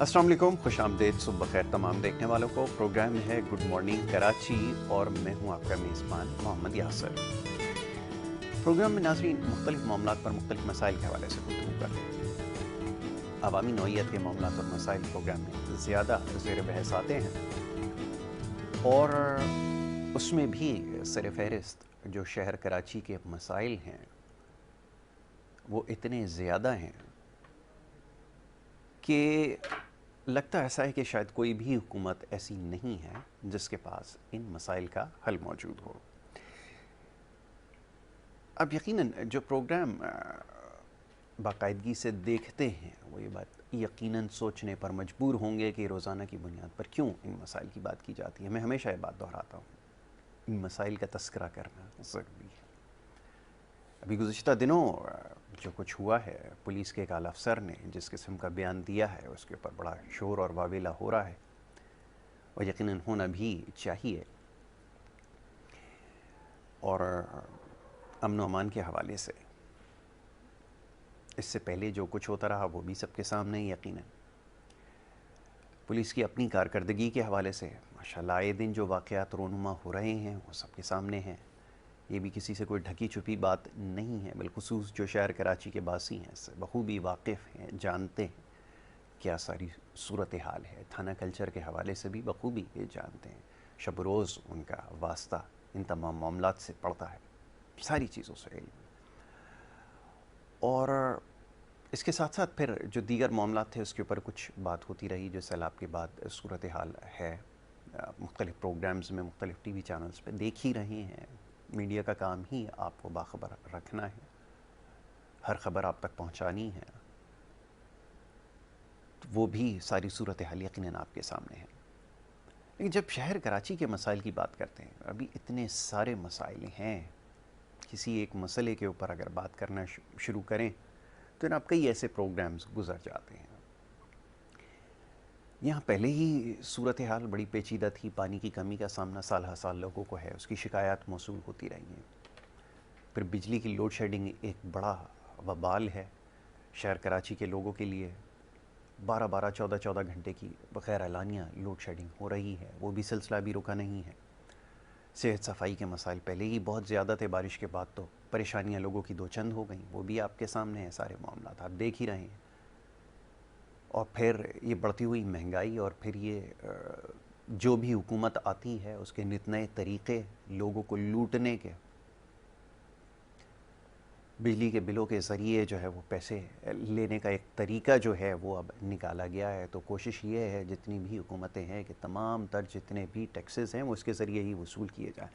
अस्सलाम वालेकुम, खुश आमदेद, सुबह खैर तमाम देखने वालों को। प्रोग्राम है गुड मॉर्निंग कराची और मैं हूं आपका मेज़बान मोहम्मद यासर। प्रोग्राम में नाज़रीन मुख्तलिफ मामलात पर मुख्तलिफ मसाइल के हवाले से गुफ्तगू करते हैं। अवामी नौइयत के मामलात और मसाइल प्रोग्राम में ज़्यादा ज़ेर बहस आते हैं और उसमें भी सर फहरिस्त जो शहर कराची के मसाइल हैं वो इतने ज़्यादा हैं कि लगता ऐसा है कि शायद कोई भी हुकूमत ऐसी नहीं है जिसके पास इन मसाइल का हल मौजूद हो। अब यकीनन जो प्रोग्राम बाकायदगी से देखते हैं वो ये बात यकीनन सोचने पर मजबूर होंगे कि रोज़ाना की बुनियाद पर क्यों इन मसाइल की बात की जाती है। मैं हमेशा ये बात दोहराता हूँ, इन मसाइल का तस्करा करना ज़रूरी है। अभी गुज़िश्ता दिनों जो कुछ हुआ है, पुलिस के एक आला अफसर ने जिस किस्म का बयान दिया है उसके ऊपर बड़ा शोर और वावेला हो रहा है और यकीनन होना भी चाहिए। और अमन व अमान के हवाले से इससे पहले जो कुछ होता रहा वो भी सबके सामने ही यकीनन। पुलिस की अपनी कारकर्दगी के हवाले से माशाल्लाह आए दिन जो वाक़यात रोनुमा हो रहे हैं वो सबके सामने हैं। ये भी किसी से कोई ढकी छुपी बात नहीं है। बिलखुसूस जो शहर कराची के बासी हैं इससे बखूबी वाकिफ़ हैं, जानते हैं क्या सारी सूरत हाल है। थाना कल्चर के हवाले से भी बखूबी ये जानते हैं। शब रोज़ उनका वास्ता इन तमाम मामलात से पड़ता है, सारी चीज़ों से इल्म। और इसके साथ साथ फिर जो दीगर मामलात थे उसके ऊपर कुछ बात होती रही जो सैलाब के बाद सूरत हाल है। मुख्तलिफ़ प्रोग्राम्स में मुख्तलिफ़ टीवी चैनल्स पे देख ही रहे हैं। मीडिया का काम ही आपको बाखबर रखना है, हर ख़बर आप तक पहुंचानी है। तो वो भी सारी सूरत हाल यकीनन आपके सामने है। लेकिन जब शहर कराची के मसाइल की बात करते हैं, अभी इतने सारे मसाइल हैं, किसी एक मसले के ऊपर अगर बात करना शुरू करें तो आप कई ऐसे प्रोग्राम्स गुजर जाते हैं। यहाँ पहले ही सूरत हाल बड़ी पेचीदा थी। पानी की कमी का सामना साल हर साल लोगों को है, उसकी शिकायत मौसूल होती रही हैं। फिर बिजली की लोड शेडिंग एक बड़ा वबाल है शहर कराची के लोगों के लिए। 12-12, 14-14 घंटे की बग़ैर एलानिया लोड शेडिंग हो रही है, वो भी सिलसिला भी रुका नहीं है। सेहत सफाई के मसाइल पहले ही बहुत ज़्यादा थे, बारिश के बाद तो परेशानियाँ लोगों की दो चंद हो गई, वो भी आपके सामने हैं। सारे मामला आप देख ही रहे हैं। और फिर ये बढ़ती हुई महंगाई और फिर ये जो भी हुकूमत आती है उसके नित नए तरीक़े लोगों को लूटने के। बिजली के बिलों के ज़रिए जो है वो पैसे लेने का एक तरीका जो है वो अब निकाला गया है। तो कोशिश ये है जितनी भी हुकूमतें हैं कि तमाम तर जितने भी टैक्सेस हैं वो उसके ज़रिए ही वसूल किए जाएँ,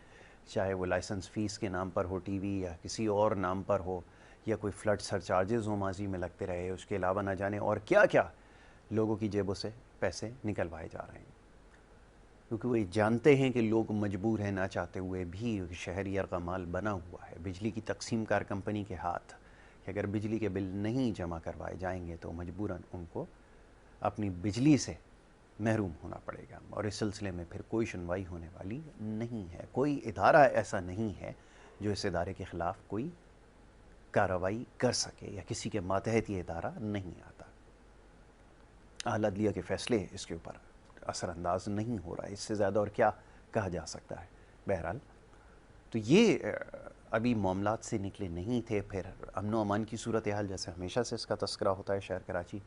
चाहे वो लाइसेंस फ़ीस के नाम पर हो टीवी या किसी और नाम पर हो, या कोई फ्लड सरचार्जेज़ हो माजी में लगते रहे। उसके अलावा न जाने और क्या क्या लोगों की जेबों से पैसे निकलवाए जा रहे हैं, क्योंकि वो जानते हैं कि लोग मजबूर हैं ना चाहते हुए भी। शहर यरगमाल बना हुआ है बिजली की तकसीम कार कंपनी के हाथ कि अगर बिजली के बिल नहीं जमा करवाए जाएंगे तो मजबूरन उनको अपनी बिजली से महरूम होना पड़ेगा। और इस सिलसिले में फिर कोई सुनवाई होने वाली नहीं है। कोई इदारा ऐसा नहीं है जो इस इदारे के ख़िलाफ़ कोई कार्रवाई कर सके, या किसी के मातहत ये इदारा नहीं आता। आला अदलिया के फ़ैसले इसके ऊपर असरअंदाज नहीं हो रहा है। इससे ज़्यादा और क्या कहा जा सकता है। बहरहाल तो ये अभी मामलात से निकले नहीं थे। फिर अमन व अमान की सूरत हाल, जैसे हमेशा से इसका तस्करा होता है, शहर कराची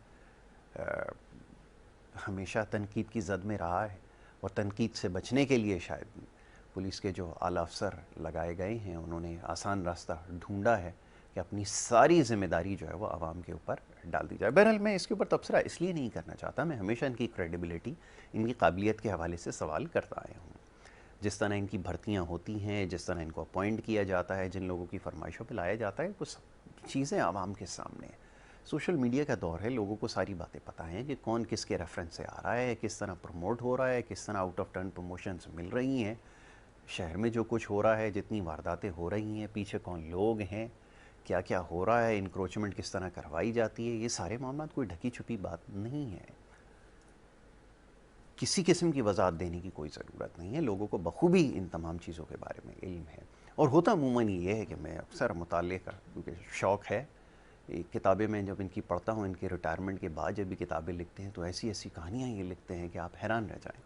हमेशा तनकीद की ज़द में रहा है। और तनकीद से बचने के लिए शायद पुलिस के जो आला अफसर लगाए गए हैं उन्होंने आसान रास्ता ढूंढा है कि अपनी सारी ज़िम्मेदारी जो है वो आवाम के ऊपर डाल दी जाए। बहरहाल मैं इसके ऊपर तबसरा इसलिए नहीं करना चाहता, मैं हमेशा इनकी क्रेडिबिलिटी, इनकी काबिलियत के हवाले से सवाल करता आया हूँ। जिस तरह इनकी भर्तियाँ होती हैं, जिस तरह इनको अपॉइंट किया जाता है, जिन लोगों की फरमाइशों पर लाया जाता है, कुछ चीज़ें आवाम के सामने हैं। सोशल मीडिया का दौर है, लोगों को सारी बातें पता हैं कि कौन किसके रेफरेंस से आ रहा है, किस तरह प्रमोट हो रहा है, किस तरह आउट ऑफ टर्न प्रमोशंस मिल रही हैं, शहर में जो कुछ हो रहा है, जितनी वारदातें हो रही हैं, पीछे कौन लोग हैं, क्या क्या हो रहा है, इंक्रोचमेंट किस तरह करवाई जाती है। ये सारे मामला कोई ढकी छुपी बात नहीं है। किसी किस्म की वजाहत देने की कोई ज़रूरत नहीं है। लोगों को बखूबी इन तमाम चीज़ों के बारे में इल्म है। और होता अमूमन ये है कि मैं अक्सर मुताले का, क्योंकि शौक़ है, किताबें मैं जब इनकी पढ़ता हूँ, इनके रिटायरमेंट के बाद जब भी किताबें लिखते हैं तो ऐसी ऐसी कहानियाँ ये लिखते हैं कि आप हैरान रह जाएं।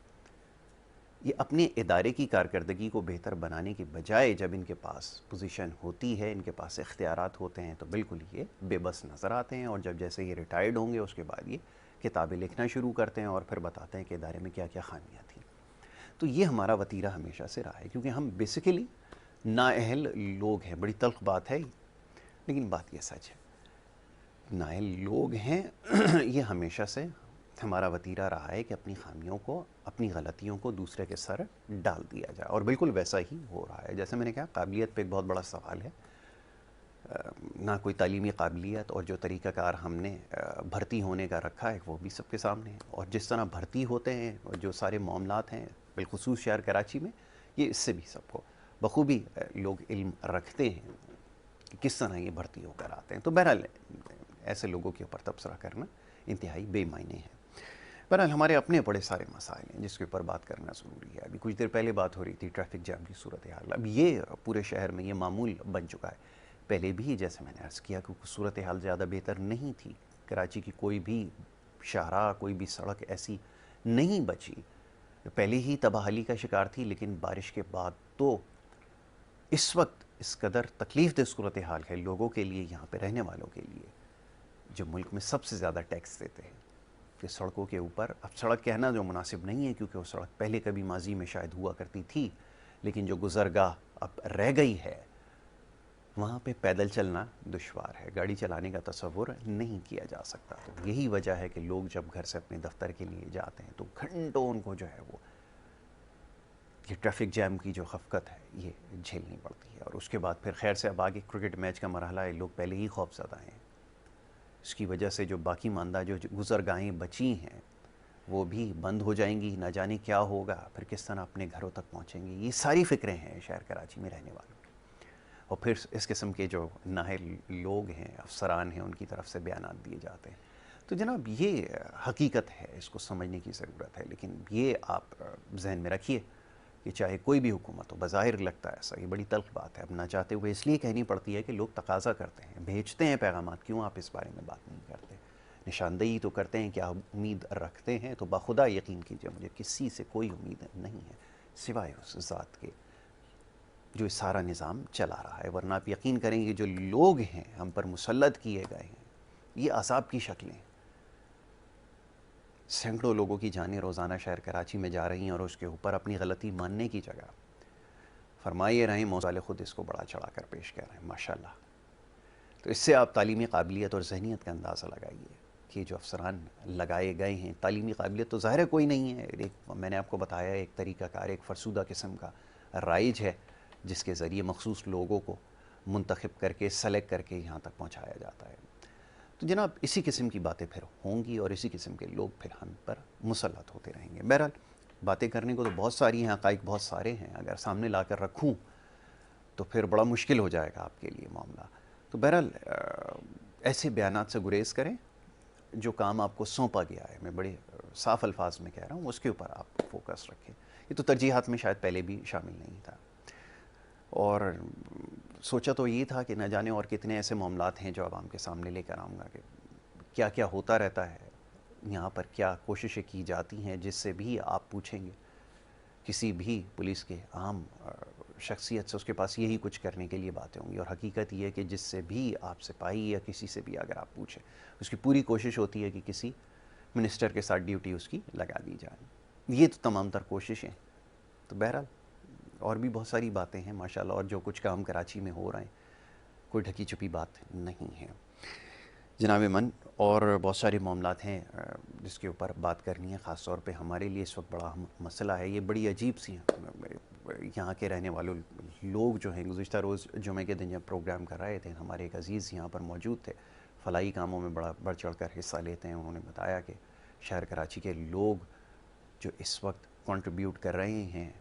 ये अपने इदारे की कारकर्दगी को बेहतर बनाने के बजाय जब इनके पास पोजीशन होती है, इनके पास इख्तियारात होते हैं, तो बिल्कुल ये बेबस नज़र आते हैं। और जब जैसे ये रिटायर्ड होंगे उसके बाद ये किताबें लिखना शुरू करते हैं और फिर बताते हैं कि इदारे में क्या क्या खामियाँ थी। तो ये हमारा वतीरा हमेशा से रहा है, क्योंकि हम बेसिकली नाअहल लोग हैं। बड़ी तल्ख बात है, लेकिन बात ये सच है, नाअहल लोग हैं। ये हमेशा से हमारा वतीरा रहा है कि अपनी खामियों को, अपनी गलतियों को दूसरे के सर डाल दिया जाए, और बिल्कुल वैसा ही हो रहा है। जैसे मैंने कहा, काबिलियत पे एक बहुत बड़ा सवाल है। ना कोई तालीमी काबिलियत, और जो तरीक़ाकार हमने भर्ती होने का रखा है वो भी सबके सामने है। और जिस तरह भर्ती होते हैं और जो सारे मामलात हैं बिलखुसूस शहर कराची में, ये इससे भी सबको बखूबी लोग इल्म रखते हैं कि किस तरह ये भर्ती होकर आते हैं। तो बहरहाल ऐसे लोगों के ऊपर तबसरा करना इंतहाई बेमायने है। बहरहाल हमारे अपने बड़े सारे मसाइल हैं जिसके ऊपर बात करना ज़रूरी है। अभी कुछ देर पहले बात हो रही थी ट्रैफिक जैम की सूरत हाल। अब ये पूरे शहर में ये मामूल बन चुका है। पहले भी जैसे मैंने अर्ज़ किया कि सूरत हाल ज़्यादा बेहतर नहीं थी। कराची की कोई भी शाहराह, कोई भी सड़क ऐसी नहीं बची, पहले ही तबाहली का शिकार थी। लेकिन बारिश के बाद तो इस वक्त इस कदर तकलीफ़ दह सूरत हाल है लोगों के लिए, यहाँ पे रहने वालों के लिए, जो मुल्क में सबसे ज़्यादा टैक्स देते हैं, कि सड़कों के ऊपर, अब सड़क कहना जो मुनासिब नहीं है क्योंकि वो सड़क पहले कभी माजी में शायद हुआ करती थी, लेकिन जो गुज़रगाह अब रह गई है वहाँ पे पैदल चलना दुश्वार है, गाड़ी चलाने का तसव्वुर नहीं किया जा सकता। तो यही वजह है कि लोग जब घर से अपने दफ्तर के लिए जाते हैं तो घंटों उनको जो है वो ये ट्रैफिक जैम की जो खफकत है ये झेलनी पड़ती है। और उसके बाद फिर खैर से अब आगे क्रिकेट मैच का मरहला है, लोग पहले ही खौफज़दा हैं। इसकी वजह से जो बाकी मानदा जो गुज़रगाहें बची हैं वो भी बंद हो जाएंगी, ना जाने क्या होगा, फिर किस तरह अपने घरों तक पहुँचेंगे। ये सारी फ़िक्रें हैं शहर कराची में रहने वालों। और फिर इस किस्म के जो नाअहल लोग हैं, अफसरान हैं, उनकी तरफ से बयानात दिए जाते हैं। तो जनाब ये हकीकत है, इसको समझने की ज़रूरत है। लेकिन ये आप जहन में रखिए कि चाहे कोई भी हुकूमत हो, बज़ाहिर लगता है ऐसा, ये बड़ी तल्ख़ बात है, अब ना चाहते हुए इसलिए कहनी पड़ती है कि लोग तकाज़ा करते हैं, भेजते हैं पैगामात, क्यों आप इस बारे में बात नहीं करते, निशानदेही तो करते हैं कि आप उम्मीद रखते हैं। तो बाखुदा यकीन कीजिए, मुझे किसी से कोई उम्मीद नहीं है सिवाय उस ज़ात के जो इस सारा निज़ाम चला रहा है। वरना आप यकीन करेंगे जो लोग हैं हम पर मुसल्लत किए गए हैं, ये असाब की शक्लें, सैकड़ों लोगों की जानें रोज़ाना शहर कराची में जा रही हैं और उसके ऊपर अपनी गलती मानने की जगह फरमाइए रहे मौसाले ख़ुद इसको बड़ा चढ़ा कर पेश कर रहे हैं माशाल्लाह। तो इससे आप तालीमी काबिलियत और जहनीत का अंदाज़ा लगाइए कि जो अफसरान लगाए गए हैं, तालीमी काबिलियत तो ज़ाहिर है कोई नहीं है। एक मैंने आपको बताया एक तरीक़ाकार, एक फ़रसूदा किस्म का राइज है जिसके ज़रिए मखसूस लोगों को मुंतखब करके, सेलेक्ट करके यहाँ तक पहुँचाया जाता है। तो जनाब इसी किस्म की बातें फिर होंगी और इसी किस्म के लोग फिर हम पर मुसल्लत होते रहेंगे। बहरहाल बातें करने को तो बहुत सारी हैं, हक़ाइक़ बहुत सारे हैं, अगर सामने ला कर रखूँ तो फिर बड़ा मुश्किल हो जाएगा आपके लिए मामला। तो बहरहाल ऐसे बयानात से गुरेज़ करें, जो काम आपको सौंपा गया है, मैं बड़े साफ़ अल्फाज में कह रहा हूँ, उसके ऊपर आप फोकस रखें। ये तो तरजीहात में शायद पहले भी शामिल नहीं था, और सोचा तो ये था कि न जाने और कितने ऐसे मामलात हैं जो आवाम के सामने लेकर आऊँगा कि क्या क्या होता रहता है यहाँ पर, क्या कोशिशें की जाती हैं, जिससे भी आप पूछेंगे किसी भी पुलिस के आम शख्सियत से, उसके पास यही कुछ करने के लिए बातें होंगी। और हकीकत ये है कि जिससे भी आप सिपाही या किसी से भी अगर आप पूछें, उसकी पूरी कोशिश होती है कि किसी मिनिस्टर के साथ ड्यूटी उसकी लगा दी जाए। ये तो तमाम तर कोशिशें। तो बहरहाल और भी बहुत सारी बातें हैं माशाल्लाह, और जो कुछ काम कराची में हो रहे हैं कोई ढकी छुपी बात नहीं है जनाब मन। और बहुत सारे मामलात हैं जिसके ऊपर बात करनी है, ख़ास तौर पे हमारे लिए इस वक्त बड़ा अहम मसला है। ये बड़ी अजीब सी यहाँ के रहने वाले लोग जो हैं, गुज़िश्ता रोज़ जुमे के दिन जब प्रोग्राम कर रहे थे, हमारे एक अज़ीज़ यहाँ पर मौजूद थे, फ़लाही कामों में बड़ा बढ़ चढ़ कर हिस्सा लेते हैं। उन्होंने बताया कि शहर कराची के लोग जो इस वक्त कंट्रीब्यूट कर रहे हैं,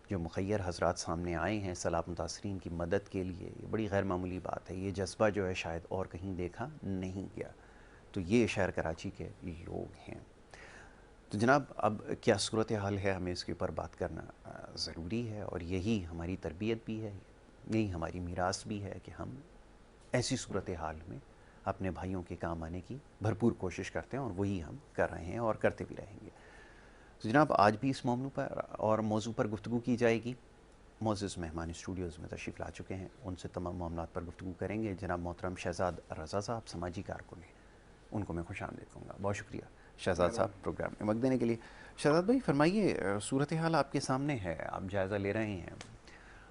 जो मुखय्यर हज़रात सामने आए हैं सैलाब मुतासरीन की मदद के लिए, ये बड़ी गैर मामूली बात है। ये जज्बा जो है शायद और कहीं देखा नहीं गया। तो ये शहर कराची के लोग हैं। तो जनाब अब क्या सूरत हाल है, हमें इसके ऊपर बात करना ज़रूरी है, और यही हमारी तरबियत भी है, यही हमारी मीरास भी है कि हम ऐसी सूरत हाल में अपने भाइयों के काम आने की भरपूर कोशिश करते हैं, और वही हम कर रहे हैं और करते भी रहेंगे। तो जनाब, आज भी इस मामलों पर और मौजू पर गुफ्तगू की जाएगी। मोअज़्ज़ज़ मेहमान स्टूडियोज़ में तशरीफ़ ला चुके हैं, उनसे तमाम मामलात पर गुफ्तगू करेंगे। जनाब मोहतरम शहज़ाद रज़ा साहब, समाजी कारकुन हैं, उनको मैं खुशामदीद कहूँगा। बहुत शुक्रिया शहज़ाद साहब प्रोग्राम में वक्त देने के लिए। शहज़ाद भाई फरमाइए, सूरत हाल आपके सामने है, आप जायज़ा ले रहे हैं,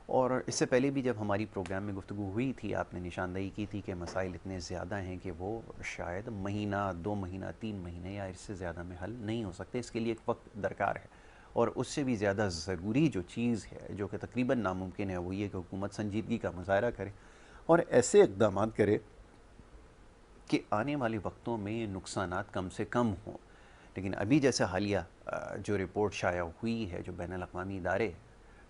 और इससे पहले भी जब हमारी प्रोग्राम में गुफ्तगू हुई थी आपने निशानदेही की थी कि मसाइल इतने ज़्यादा हैं कि वो शायद महीना, 2 महीना, 3 महीने या इससे ज़्यादा में हल नहीं हो सकते। इसके लिए एक वक्त दरकार है, और उससे भी ज़्यादा ज़रूरी जो चीज़ है, जो कि तकरीबन नामुमकिन है, वो ये कि हुकूमत संजीदगी का मुज़ाहरा करे और ऐसे इक़दाम करे कि आने वाले वक्तों में नुकसानात कम से कम हों। लेकिन अभी जैसे हालिया जो रिपोर्ट शाया हुई है, जो बैनुल अक़वामी इदारे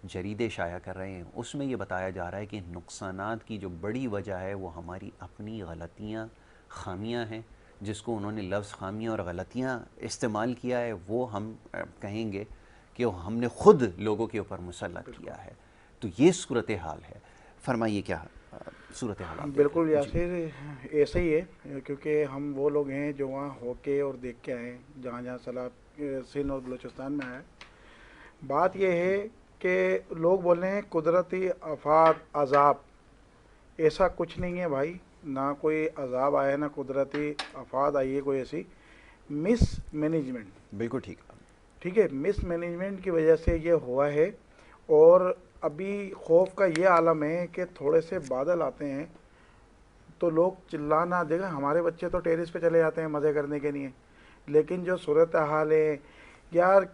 जरीदे शाया कर रहे हैं, उसमें ये बताया जा रहा है कि नुकसानात की जो बड़ी वजह है वो हमारी अपनी गलतियाँ, खामियाँ हैं, जिसको उन्होंने लफ्ज़ खामियाँ और गलतियाँ इस्तेमाल किया है, वो हम कहेंगे कि हमने ख़ुद लोगों के ऊपर मुसल्लत किया है। तो ये सूरत हाल है। फरमाइए क्या सूरत हाल आप बिल्कुल यासिर, ऐसे ही है, क्योंकि हम वो लोग हैं जो वहाँ होके और देख के आए, जहाँ जहाँ सैलाब सिंध और बलूचिस्तान में आया। बात यह है कि लोग बोल रहे हैं कुदरती आफात, अजाब, ऐसा कुछ नहीं है भाई। ना कोई अजाब आया, ना कुदरती आफात आई है कोई ऐसी। मिस मैनेजमेंट, बिल्कुल ठीक ठीक है, मिस मैनेजमेंट की वजह से ये हुआ है। और अभी खौफ का ये आलम है कि थोड़े से बादल आते हैं तो लोग चिल्लाना, देखा हमारे बच्चे तो टेरिस पे चले जाते हैं मज़े करने के लिए, लेकिन जो सूरत हाल है यार,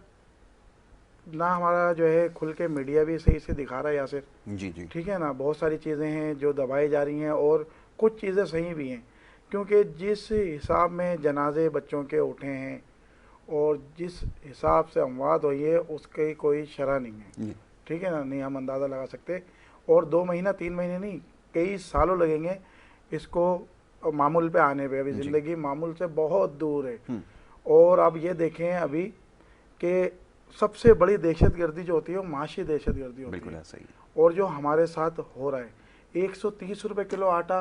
ना हमारा जो है खुल के मीडिया भी सही से दिखा रहा है यासिर, जी जी, ठीक है ना। बहुत सारी चीज़ें हैं जो दबाई जा रही हैं और कुछ चीज़ें सही भी हैं, क्योंकि जिस हिसाब में जनाजे बच्चों के उठे हैं और जिस हिसाब से अमवात हुई है उसकी कोई शरह नहीं है, ठीक है ना, नहीं हम अंदाज़ा लगा सकते। और 2 महीना 3 महीने नहीं, कई सालों लगेंगे इसको मामूल पे आने पे। अभी ज़िंदगी मामूल से बहुत दूर है। और अब ये देखें अभी कि सबसे बड़ी दहशतगर्दी जो होती है वो माशी दहशतगर्दी होती है। ऐसा ही। और जो हमारे साथ हो रहा है, 130 रुपये किलो आटा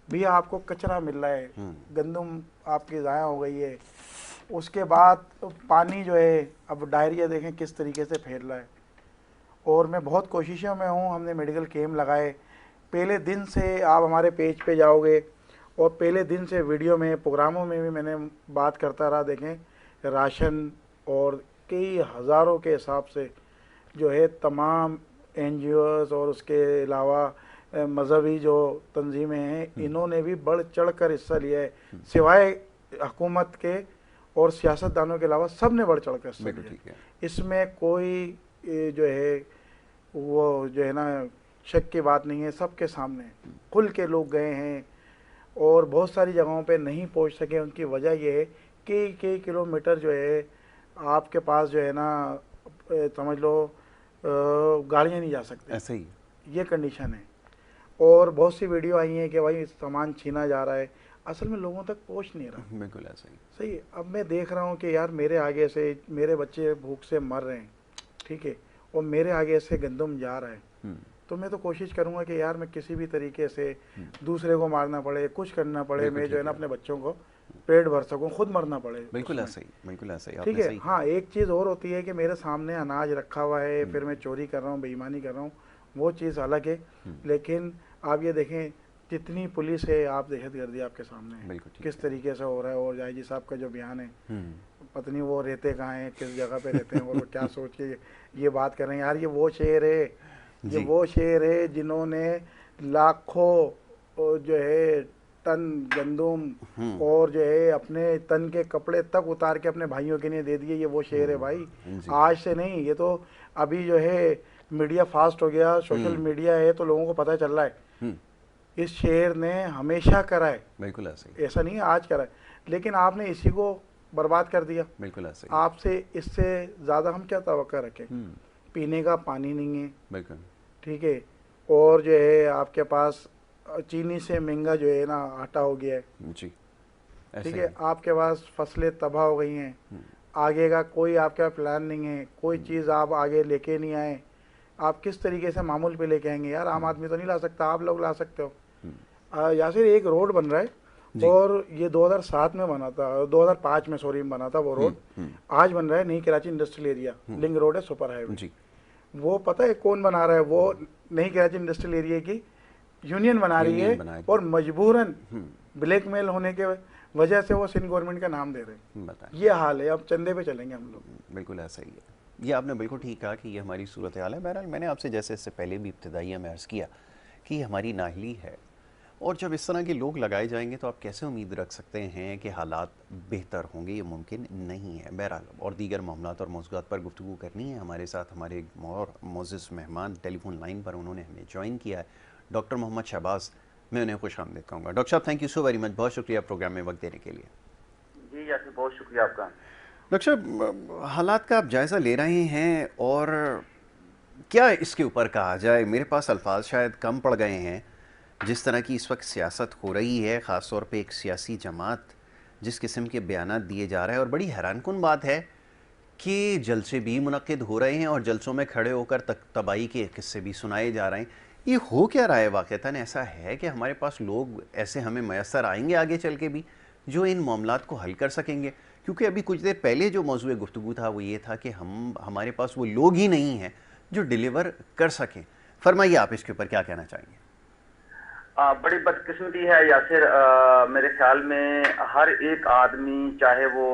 भी आपको कचरा मिल रहा है, गंदम आपकी ज़ाया हो गई है। उसके बाद पानी जो है, अब डायरिया देखें किस तरीके से फैल रहा है। और मैं बहुत कोशिशों में हूँ, हमने मेडिकल कैंप लगाए। पहले दिन से आप हमारे पेज पे जाओगे और पहले दिन से वीडियो में, प्रोग्रामों में भी मैंने बात करता रहा। देखें राशन और कई हज़ारों के हिसाब से जो है तमाम NGOs और उसके अलावा मजहबी जो तंजीमें हैं, इन्होंने भी बढ़ चढ़ कर हिस्सा लिया है। सिवाय हुकूमत के और सियासतदानों के अलावा सब ने बढ़ चढ़ कर हिस्सा लिया। इसमें कोई जो है वो जो है ना शक की बात नहीं है, सबके सामने खुल के लोग गए हैं। और बहुत सारी जगहों पे नहीं पहुंच सके, उनकी वजह यह है कि कई किलोमीटर जो है आपके पास जो है ना, समझ लो गाड़ियाँ नहीं जा सकते, ऐसे ही ये कंडीशन है। और बहुत सी वीडियो आई हैं कि भाई सामान छीना जा रहा है, असल में लोगों तक पहुंच नहीं रहा। बिल्कुल ऐसा ही। सही। अब मैं देख रहा हूँ कि यार मेरे आगे से मेरे बच्चे भूख से मर रहे हैं, ठीक है, और मेरे आगे से गंदम जा रहा है, तो मैं तो कोशिश करूँगा कि यार मैं किसी भी तरीके से दूसरे को मारना पड़े, कुछ करना पड़े, मैं जो है ना अपने बच्चों को पेट भर सकूँ, खुद मरना पड़े। बिल्कुल ऐसा ही, बिल्कुल ऐसा ही, ठीक है। हाँ, एक चीज़ और होती है कि मेरे सामने अनाज रखा हुआ है, फिर मैं चोरी कर रहा हूँ, बेईमानी कर रहा हूँ, वो चीज़ अलग है। लेकिन आप ये देखें जितनी पुलिस है, आप दहशतगर्दी आपके सामने है किस तरीके से हो रहा है। और जायजी साहब का जो बयान है, पता नहीं वो रहते कहाँ हैं, किस जगह पे रहते हैं, और वो क्या सोच के ये बात कर रहे हैं। यार ये वो शेर है, ये वो शेर है जिन्होंने लाखों जो है टन गंदम और जो है अपने तन के कपड़े तक उतार के अपने भाइयों के लिए दे दिए। ये वो शेर है भाई, आज से नहीं, ये तो अभी जो है मीडिया फास्ट हो गया, सोशल मीडिया है, तो लोगों को पता चल रहा है। इस शेर ने हमेशा करा है, बिल्कुल ऐसे, ऐसा नहीं है आज करा है, लेकिन आपने इसी को बर्बाद कर दिया। बिल्कुल ऐसे। आपसे इससे ज़्यादा हम क्या तवक्का रखें। पीने का पानी नहीं है, बिल्कुल, ठीक है, और जो है आपके पास चीनी से महंगा जो है ना आटा हो गया है जी, ठीक है, आपके पास फसलें तबाह हो गई हैं, आगे का कोई आपका प्लान नहीं है, कोई चीज़ आप आगे लेके नहीं आए। आप किस तरीके से मामूल पे लेके आएंगे यार, आम आदमी तो नहीं ला सकता, आप लोग ला सकते हो। यासिर एक रोड बन रहा है और ये 2007 में बना था, 2005 में सॉरी बना था वो रोड। आज बन रहा है नई Karachi industrial area, link road है, सुपर हाईवे जी। वो पता है कौन बना रहा है? वो नई कराची इंडस्ट्रियल एरिया की यूनियन बना रही है, और मजबूरन ब्लैकमेल होने के वजह से वो सिंध गवर्नमेंट का नाम दे रहे हैं। ये हाल है, अब चंदे पे चलेंगे हम लोग। बिल्कुल ऐसा ही है। ये आपने बिल्कुल ठीक कहा कि ये हमारी सूरत हाल है। बहरहाल मैंने आपसे जैसे इससे पहले भी इब्तदाइया में अर्ज़ किया कि ये हमारी नाहली है, और जब इस तरह के लोग लगाए जाएंगे तो आप कैसे उम्मीद रख सकते हैं कि हालात बेहतर होंगे? ये मुमकिन नहीं है। बहरहाल और दीगर मामलात और मौज़ूआत पर गुफ्तगू करनी है। हमारे साथ हमारे एक और मोअज़्ज़ज़ मेहमान टेलीफोन लाइन पर उन्होंने हमें ज्वाइन किया है, डॉक्टर मोहम्मद शहबाज। मैं उन्हें खुश आमदीद कहूँगा। डॉक्टर साहब, thank you so very much, बहुत शुक्रिया प्रोग्राम में वक्त देने के लिए। जी यासिर, बहुत शुक्रिया आपका। डॉक्टर साहब, हालात का आप जायज़ा ले रहे हैं, और क्या इसके ऊपर कहा जाए? मेरे पास अल्फाज शायद कम पड़ गए हैं। जिस तरह की इस वक्त सियासत हो रही है, ख़ास तौर पे एक सियासी जमात जिस किस्म के बयानात दिए जा रहे हैं, और बड़ी हैरानकुन बात है कि जलसे भी मुनक्किद हो रहे हैं और जलसों में खड़े होकर तबाही के किस्से भी सुनाए जा रहे हैं। ये हो क्या रहा है? वाक़तन ऐसा है कि हमारे पास लोग ऐसे हमें मैसर आएंगे आगे चल के भी जो इन मामलात को हल कर सकेंगे? क्योंकि अभी कुछ देर पहले जो मौजूद गुफ्तगू था वो ये था कि हमारे पास वो लोग ही नहीं हैं जो डिलीवर कर सकें। फरमाइए, आप इसके ऊपर क्या कहना चाहेंगे? बड़ी बदकिस्मती है यासिर। मेरे ख्याल में हर एक आदमी, चाहे वो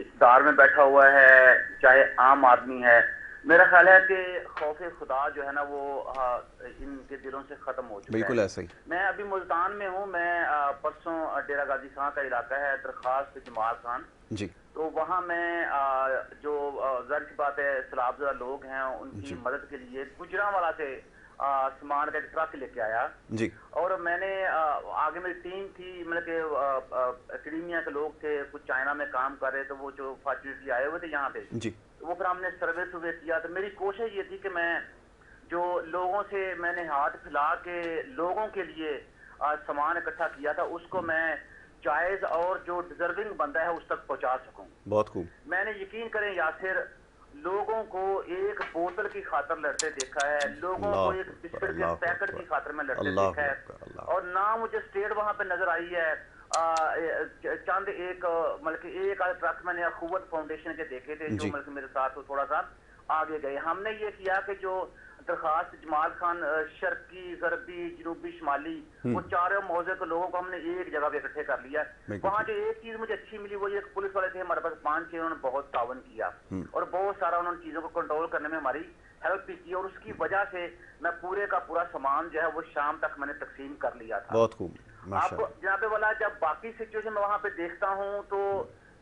इक़्तिदार में बैठा हुआ है चाहे आम आदमी है, मेरा ख्याल है कि खौफ खुदा जो है ना वो इनके दिलों से ख़त्म हो चुका है। बिल्कुल ऐसा ही। मैं अभी मुल्तान में हूँ। मैं परसों डेरा गाजी खां का इलाका है, दरखास्त जमाल खान जी, तो वहाँ मैं जो ज़ाहिर सी बात है सैलाबज़दा लोग हैं उनकी मदद के लिए गुजरांवाला से सामान का ट्रक लेके आया जी। और मैंने आगे मेरी टीम थी, मतलब कि एकेडमिया के लोग थे, कुछ चाइना में काम कर रहे थे, वो जो फॉर्चुनेटली आए हुए थे यहाँ पे जी। तो वो फिर हमने सर्वे किया। तो मेरी कोशिश ये थी कि मैं जो लोगों से मैंने हाथ फैला के लोगों के लिए सामान इकट्ठा किया था उसको मैं जायज और जो डिजर्विंग बंदा है उस तक पहुंचा सकूं। बहुत खूब। मैंने यकीन करें यासिर, लोगों को एक बोतल की खातर लड़ते देखा है, लोगों को एक बिस्किट के पैकेट की खातर में लड़ते देखा है, और ना मुझे स्टेट वहां पे नजर आई है। चंद एक मतलब कि एक आध ट्रक मैंने अखुवत फाउंडेशन के देखे थे जो मतलब मेरे साथ थोड़ा सा आगे गए। हमने ये किया कि जो दरखास्त जमाल खान शर्की, गरबी, जनूबी, शुमाली, वो चारों मौजे के लोगों को हमने एक जगह पे इकट्ठे कर लिया। वहाँ जो एक चीज मुझे अच्छी मिली वो एक पुलिस वाले थे हमारे पास 5-6, उन्होंने बहुत तावन किया और बहुत सारा उन्होंने चीजों को कंट्रोल करने में हमारी हेल्प भी की, और उसकी वजह से मैं पूरे का पूरा सामान जो है वो शाम तक मैंने तकसीम कर लिया था। बहुत खूब। आप जनाबे वाला, जब बाकी सिचुएशन में वहाँ पे देखता हूँ तो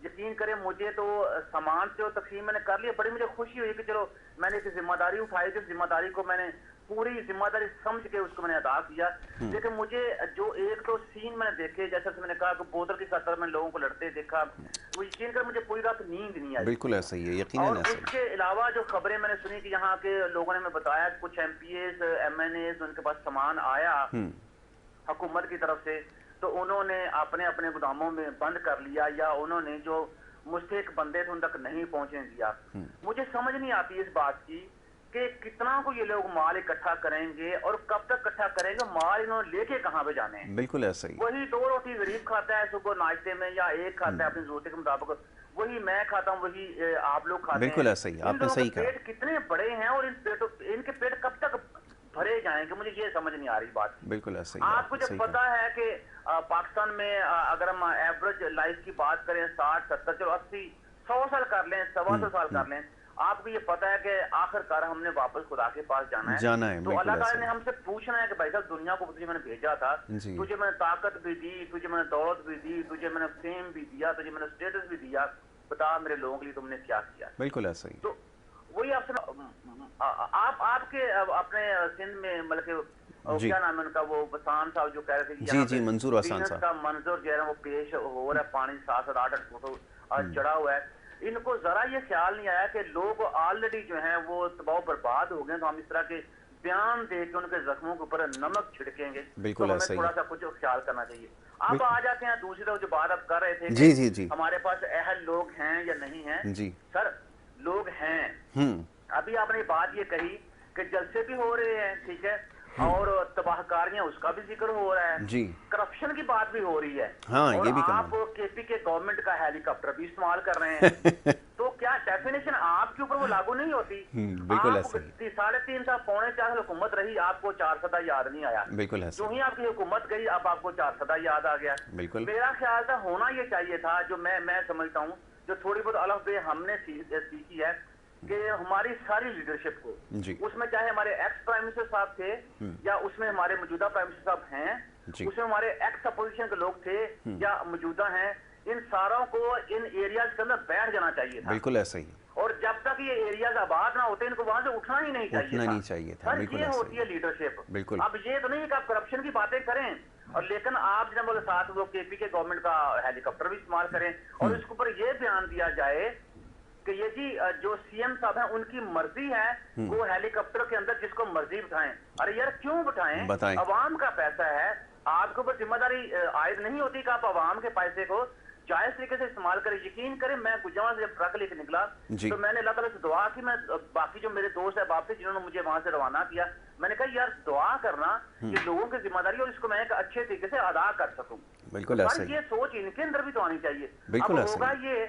यकीन करें मुझे तो सामान से तकसीम मैंने कर लिया, बड़ी मुझे खुशी हुई कि चलो मैंने इस जिम्मेदारी उठाई, जिस जिम्मेदारी को मैंने पूरी जिम्मेदारी समझ के उसको मैंने अदा किया। लेकिन मुझे जो एक तो सीन मैंने देखे, जैसा मैंने कहा कि बोतल की खातर मैंने लोगों को लड़ते देखा, वो यकीन कर मुझे पूरी रात नींद नहीं आई। बिल्कुल ऐसा ही है, यकीनन और ऐसा ही। उसके अलावा जो खबरें मैंने सुनी कि यहाँ के लोगों ने हमें बताया कुछ MPAs MNAs उनके पास सामान आया हुकूमत की तरफ से, तो उन्होंने अपने अपने गोदामों में बंद कर लिया या उन्होंने जो मुस्तहिक बंदे थे उन तक नहीं पहुंचने दिया। मुझे समझ नहीं आती इस बात की कि कितना को ये लोग माल इकट्ठा करेंगे और कब तक इकट्ठा करेंगे, माल इन्होंने लेके कहाँ पे जाने हैं। बिल्कुल ऐसा ही। वही 2 रोटी गरीब खाता है सुबह नाश्ते में या एक खाता है अपनी जरूरत के मुताबिक, वही मैं खाता हूँ, वही आप लोग खाते हैं। बिल्कुल ऐसा ही, आपने सही कहा। पेट कितने बड़े हैं और इनके पेट कब तक भरे जाएंगे, मुझे ये समझ नहीं आ रही बात। बिल्कुल ऐसा ही। आपको जब पता है कि पाकिस्तान में अगर हम एवरेज लाइफ की बात करें 60-70 चलो 80-100 साल कर लें, 125 साल कर लें, आपको ये पता है कि आखिरकार हमने वापस खुदा के पास जाना है। तो अल्लाह ताला ने हमसे पूछना है कि भाई साहब दुनिया को तुझे मैंने भेजा था, तुझे मैंने ताकत भी दी, तुझे मैंने दौलत भी दी, तुझे मैंने फेम भी दिया, तुझे मैंने स्टेटस भी दिया, बता मेरे लोगों के लिए तुमने क्या किया। बिल्कुल ऐसा ही। तो वही आपसे आपके अपने सिंध में मतलब कि क्या नाम है उनका, वो बसान साहब जो कह रहे थे जी मंजूर हसन साहब का मंजर जो है वो पेश हो रहा है, पानी 7-8 फुट चढ़ा हुआ है। इनको जरा ये ख्याल नहीं आया कि लोग ऑलरेडी जो है वो तबाह बर्बाद हो गए, तो हम इस तरह के बयान दे के उनके जख्मों के ऊपर नमक छिड़केंगे। बिल्कुल तो ऐसा ही। थोड़ा सा कुछ ख्याल करना चाहिए। अब आ जाते हैं दूसरी तरफ जो बात आप कर रहे थे जी जी जी, हमारे पास अहल लोग हैं या नहीं है। जी सर लोग हैं। अभी आपने बात ये कही कि जलसे भी हो रहे हैं, ठीक है, और तबाहकारियां उसका भी जिक्र हो रहा है जी, करप्शन की बात भी हो रही है। हाँ, और ये भी आप केपी के गवर्नमेंट का हेलीकॉप्टर भी इस्तेमाल कर रहे हैं तो क्या डेफिनेशन आपके ऊपर वो लागू नहीं होती? बिल्कुल आप ऐसा ही, 3.5 साल 4.5 हुकूमत रही, आपको 4 सदा याद नहीं आया। बिल्कुल ऐसा जो ही आपकी हुकूमत गई अब आपको 4 सदा याद आ गया। बिल्कुल, मेरा ख्याल था होना ये चाहिए था, जो मैं समझता हूँ, जो थोड़ी बहुत अलग बे हमने सीखी है कि हमारी सारी लीडरशिप को, उसमें चाहे हमारे एक्स प्राइम मिनिस्टर साहब थे या उसमें हमारे मौजूदा प्राइम मिनिस्टर साहब हैं, उसमें हमारे एक्स अपोजिशन के लोग थे या मौजूदा हैं, इन सारों को इन एरियाज के अंदर बैठ जाना चाहिए था। बिल्कुल ऐसा ही। और जब तक ये एरियाज आबाद ना होते इनको वहां से उठना ही नहीं चाहिए था। बिल्कुल ये होती है लीडरशिप। बिल्कुल। अब ये तो नहीं कि आप करप्शन की बातें करें और लेकिन आप जब साथ वो केपी के गवर्नमेंट का हेलीकॉप्टर भी इस्तेमाल करें और इसके ऊपर ये बयान दिया जाए कि ये जी जो सीएम साहब हैं उनकी मर्जी है वो हेलीकॉप्टर के अंदर जिसको मर्जी बिठाएं। अरे यार क्यों बिठाएं? अवाम का पैसा है, आपके ऊपर जिम्मेदारी आयद नहीं होती कि आप अवाम के पैसे को जायज तरीके से इस्तेमाल करें। यकीन करें, मैं गुजरात से जब ट्रक लेके निकला तो मैंने अल्लाह ताला से दुआ की, मैं बाकी जो मेरे दोस्त है बाप से जिन्होंने मुझे वहां से रवाना किया, मैंने कहा यार दुआ करना ये लोगों की जिम्मेदारी और इसको मैं एक अच्छे तरीके से अदा कर सकूं। बिल्कुल ऐसा ही। ये सोच इनके अंदर भी तो आनी चाहिए। बिल्कुल अब होगा ये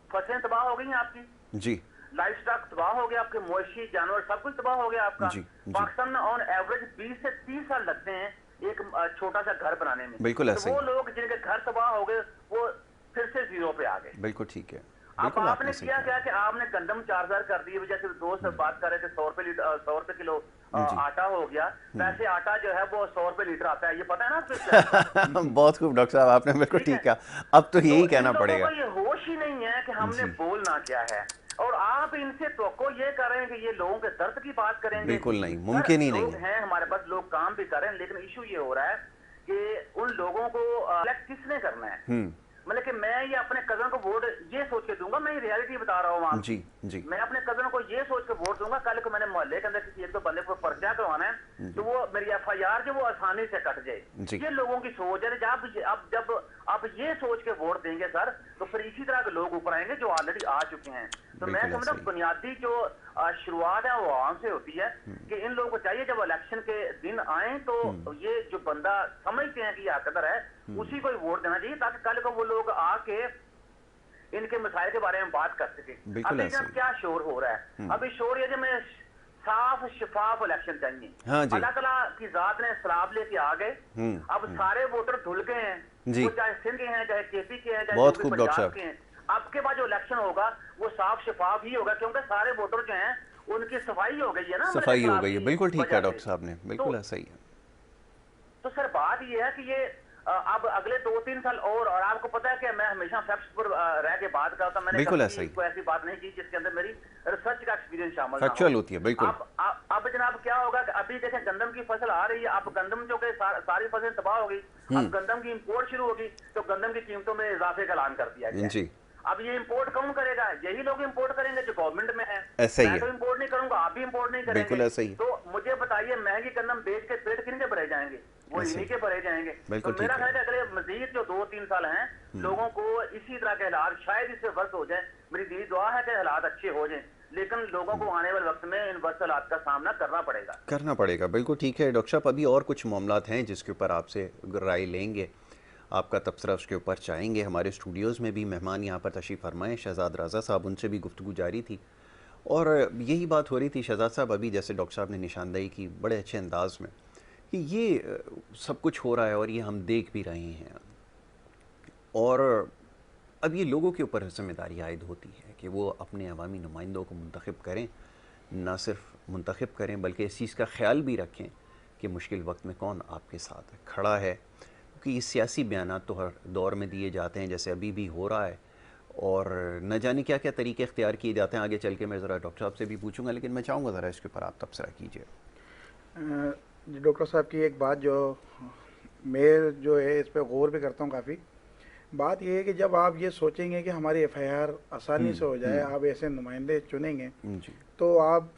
फसलें तबाह हो गई हैं आपकी जी, लाइफ स्टॉक तबाह हो गया, आपके मवेशी जानवर सब कुछ तबाह हो गया आपका। पाकिस्तान में ऑन एवरेज 20 से 30 साल लगते हैं एक छोटा सा घर बनाने में। बिल्कुल ऐसे तो वो लोग जिनके घर तबाह हो गए वो फिर से जीरो पे आ गए। बिल्कुल ठीक है। अब आपने किया क्या कि आपने गंदम 4000 कर दिए, जैसे दोस्त बात कर रहे थे 100 रुपए किलो आटा हो गया, वैसे आटा जो है वो 100 रुपए लीटर आता है, ये पता है ना आपको? बहुत खूब डॉक्टर साहब, आपने बिल्कुल ठीक कहा। अब तो यही कहना पड़ेगा, ये होश ही नहीं है कि हमने बोलना क्या है और आप इनसे तो ये कर रहे हैं कि ये लोगों के दर्द की बात करेंगे। बिल्कुल नहीं, मुमकिन ही नहीं है। हमारे पास लोग काम भी कर रहे हैं लेकिन इशू ये हो रहा है कि उन लोगों को इलेक्ट किसने करना है। मतलब कि मैं ये अपने कजन को वोट ये सोच के दूंगा, मैं ये रियलिटी बता रहा हूँ जी जी, मैं अपने कजन को ये सोच के वोट दूंगा, कल को मैंने मोहल्ले के अंदर किसी एक दो बंदे को पर्चा करवाना है तो वो मेरी FIR जो वो आसानी से कट जाए। ये लोगों की सोच है। जब आप ये सोच के वोट देंगे सर तो फिर इसी तरह के लोग ऊपर आएंगे जो ऑलरेडी आ चुके हैं। तो मैं समझता हूँ बुनियादी जो शुरुआत है वो आवाम से होती है कि इन लोगों को चाहिए जब इलेक्शन के दिन आए तो ये जो बंदा समझते हैं कि ये हकदार है उसी को ही वोट देना चाहिए ताकि कल को वो लोग आके इनके मसाइल के बारे में बात कर सके। अभी क्या शोर हो रहा है? अभी शोर ये मैं साफ शफाफ इलेक्शन चाहिए। अल्लाह ताला की जात ने सलाब लेके आ गए, अब सारे वोटर धुल गए हैं, वो चाहे सिंध के हैं चाहे केपी के हैं चाहे पंजाब के हैं। अब के बाद जो इलेक्शन होगा वो साफ शफाफ ही होगा क्योंकि सारे वोटर जो हैं उनकी सफाई हो गई है ना, सफाई हो गई है। बिल्कुल ठीक है डॉक्टर साहब ने, बिल्कुल ऐसा ही है। तो सर बात ये है कि ये अब अगले 2-3 साल और आपको पता है कि मैं हमेशा फैक्ट्स पर रह के बात करता हूं, मैंने कोई ऐसी बात नहीं की जिसके अंदर मेरी रिसर्च का एक्सपीरियंस शामिल ना हो। फैक्चुअल होती है बिल्कुल। अब जनाब क्या होगा कि अभी देखें गंदम की फसल आ रही है, अब गंदम जो कि सारी फसल तबाह हो गई, अब गंदम की इंपोर्ट शुरू होगी तो गंदम की कीमतों में इजाफे का ऐलान कर दिया गया जी। अब ये इंपोर्ट कौन करेगा? यही लोग इंपोर्ट करेंगे जो गवर्नमेंट में है। ऐसा ही मैं तो इंपोर्ट नहीं करूंगा, आप भी इंपोर्ट नहीं करेंगे। बिल्कुल ऐसा ही। तो मुझे बताइए महंगी गंदम बेच के पेट किनके भरे जाएंगे? वो इन्हीं के भरे जाएंगे। तो मेरा ख्याल है अगले मजीद जो 2-3 साल हैं लोगों को इसी तरह के हालात शायद इससे वर्ष हो जाए। मेरी दिली दुआ है कि हालात अच्छे हो जाए लेकिन लोगों को आने वाले वक्त में इन वर्ष हालात का सामना करना पड़ेगा। बिल्कुल ठीक है डॉक्टर साहब। अभी और कुछ मामलात हैं जिसके ऊपर आपसे राय लेंगे, आपका तबसरा उसके ऊपर चाहेंगे। हमारे स्टूडियोज़ में भी मेहमान यहाँ पर तशरीफ़ फरमाएँ, शहजाद रज़ा साहब, उनसे भी गुफ्तगू जारी थी और यही बात हो रही थी शहजाद साहब अभी जैसे डॉक्टर साहब ने निशानदेही की बड़े अच्छे अंदाज में कि ये सब कुछ हो रहा है और ये हम देख भी रहे हैं और अब ये लोगों के ऊपर जिम्मेदारी आयद होती है कि वो अपने अवामी नुमाइंदों को मुंतखब करें, ना सिर्फ मुंतखब करें बल्कि इस चीज़ का ख्याल भी रखें कि मुश्किल वक्त में कौन आपके साथ खड़ा है। क्योंकि ये सियासी बयानात तो हर दौर में दिए जाते हैं जैसे अभी भी हो रहा है और न जाने क्या क्या तरीके इख्तियार किए जाते हैं। आगे चल के मैं ज़रा डॉक्टर साहब से भी पूछूंगा लेकिन मैं चाहूँगा ज़रा इसके ऊपर आप तबसरा कीजिए। डॉक्टर साहब की एक बात जो मैं जो है इस पर गौर भी करता हूँ काफ़ी, बात यह है कि जब आप ये सोचेंगे कि हमारी FIR आसानी से हो जाए, आप ऐसे नुमाइंदे चुनेंगे तो आप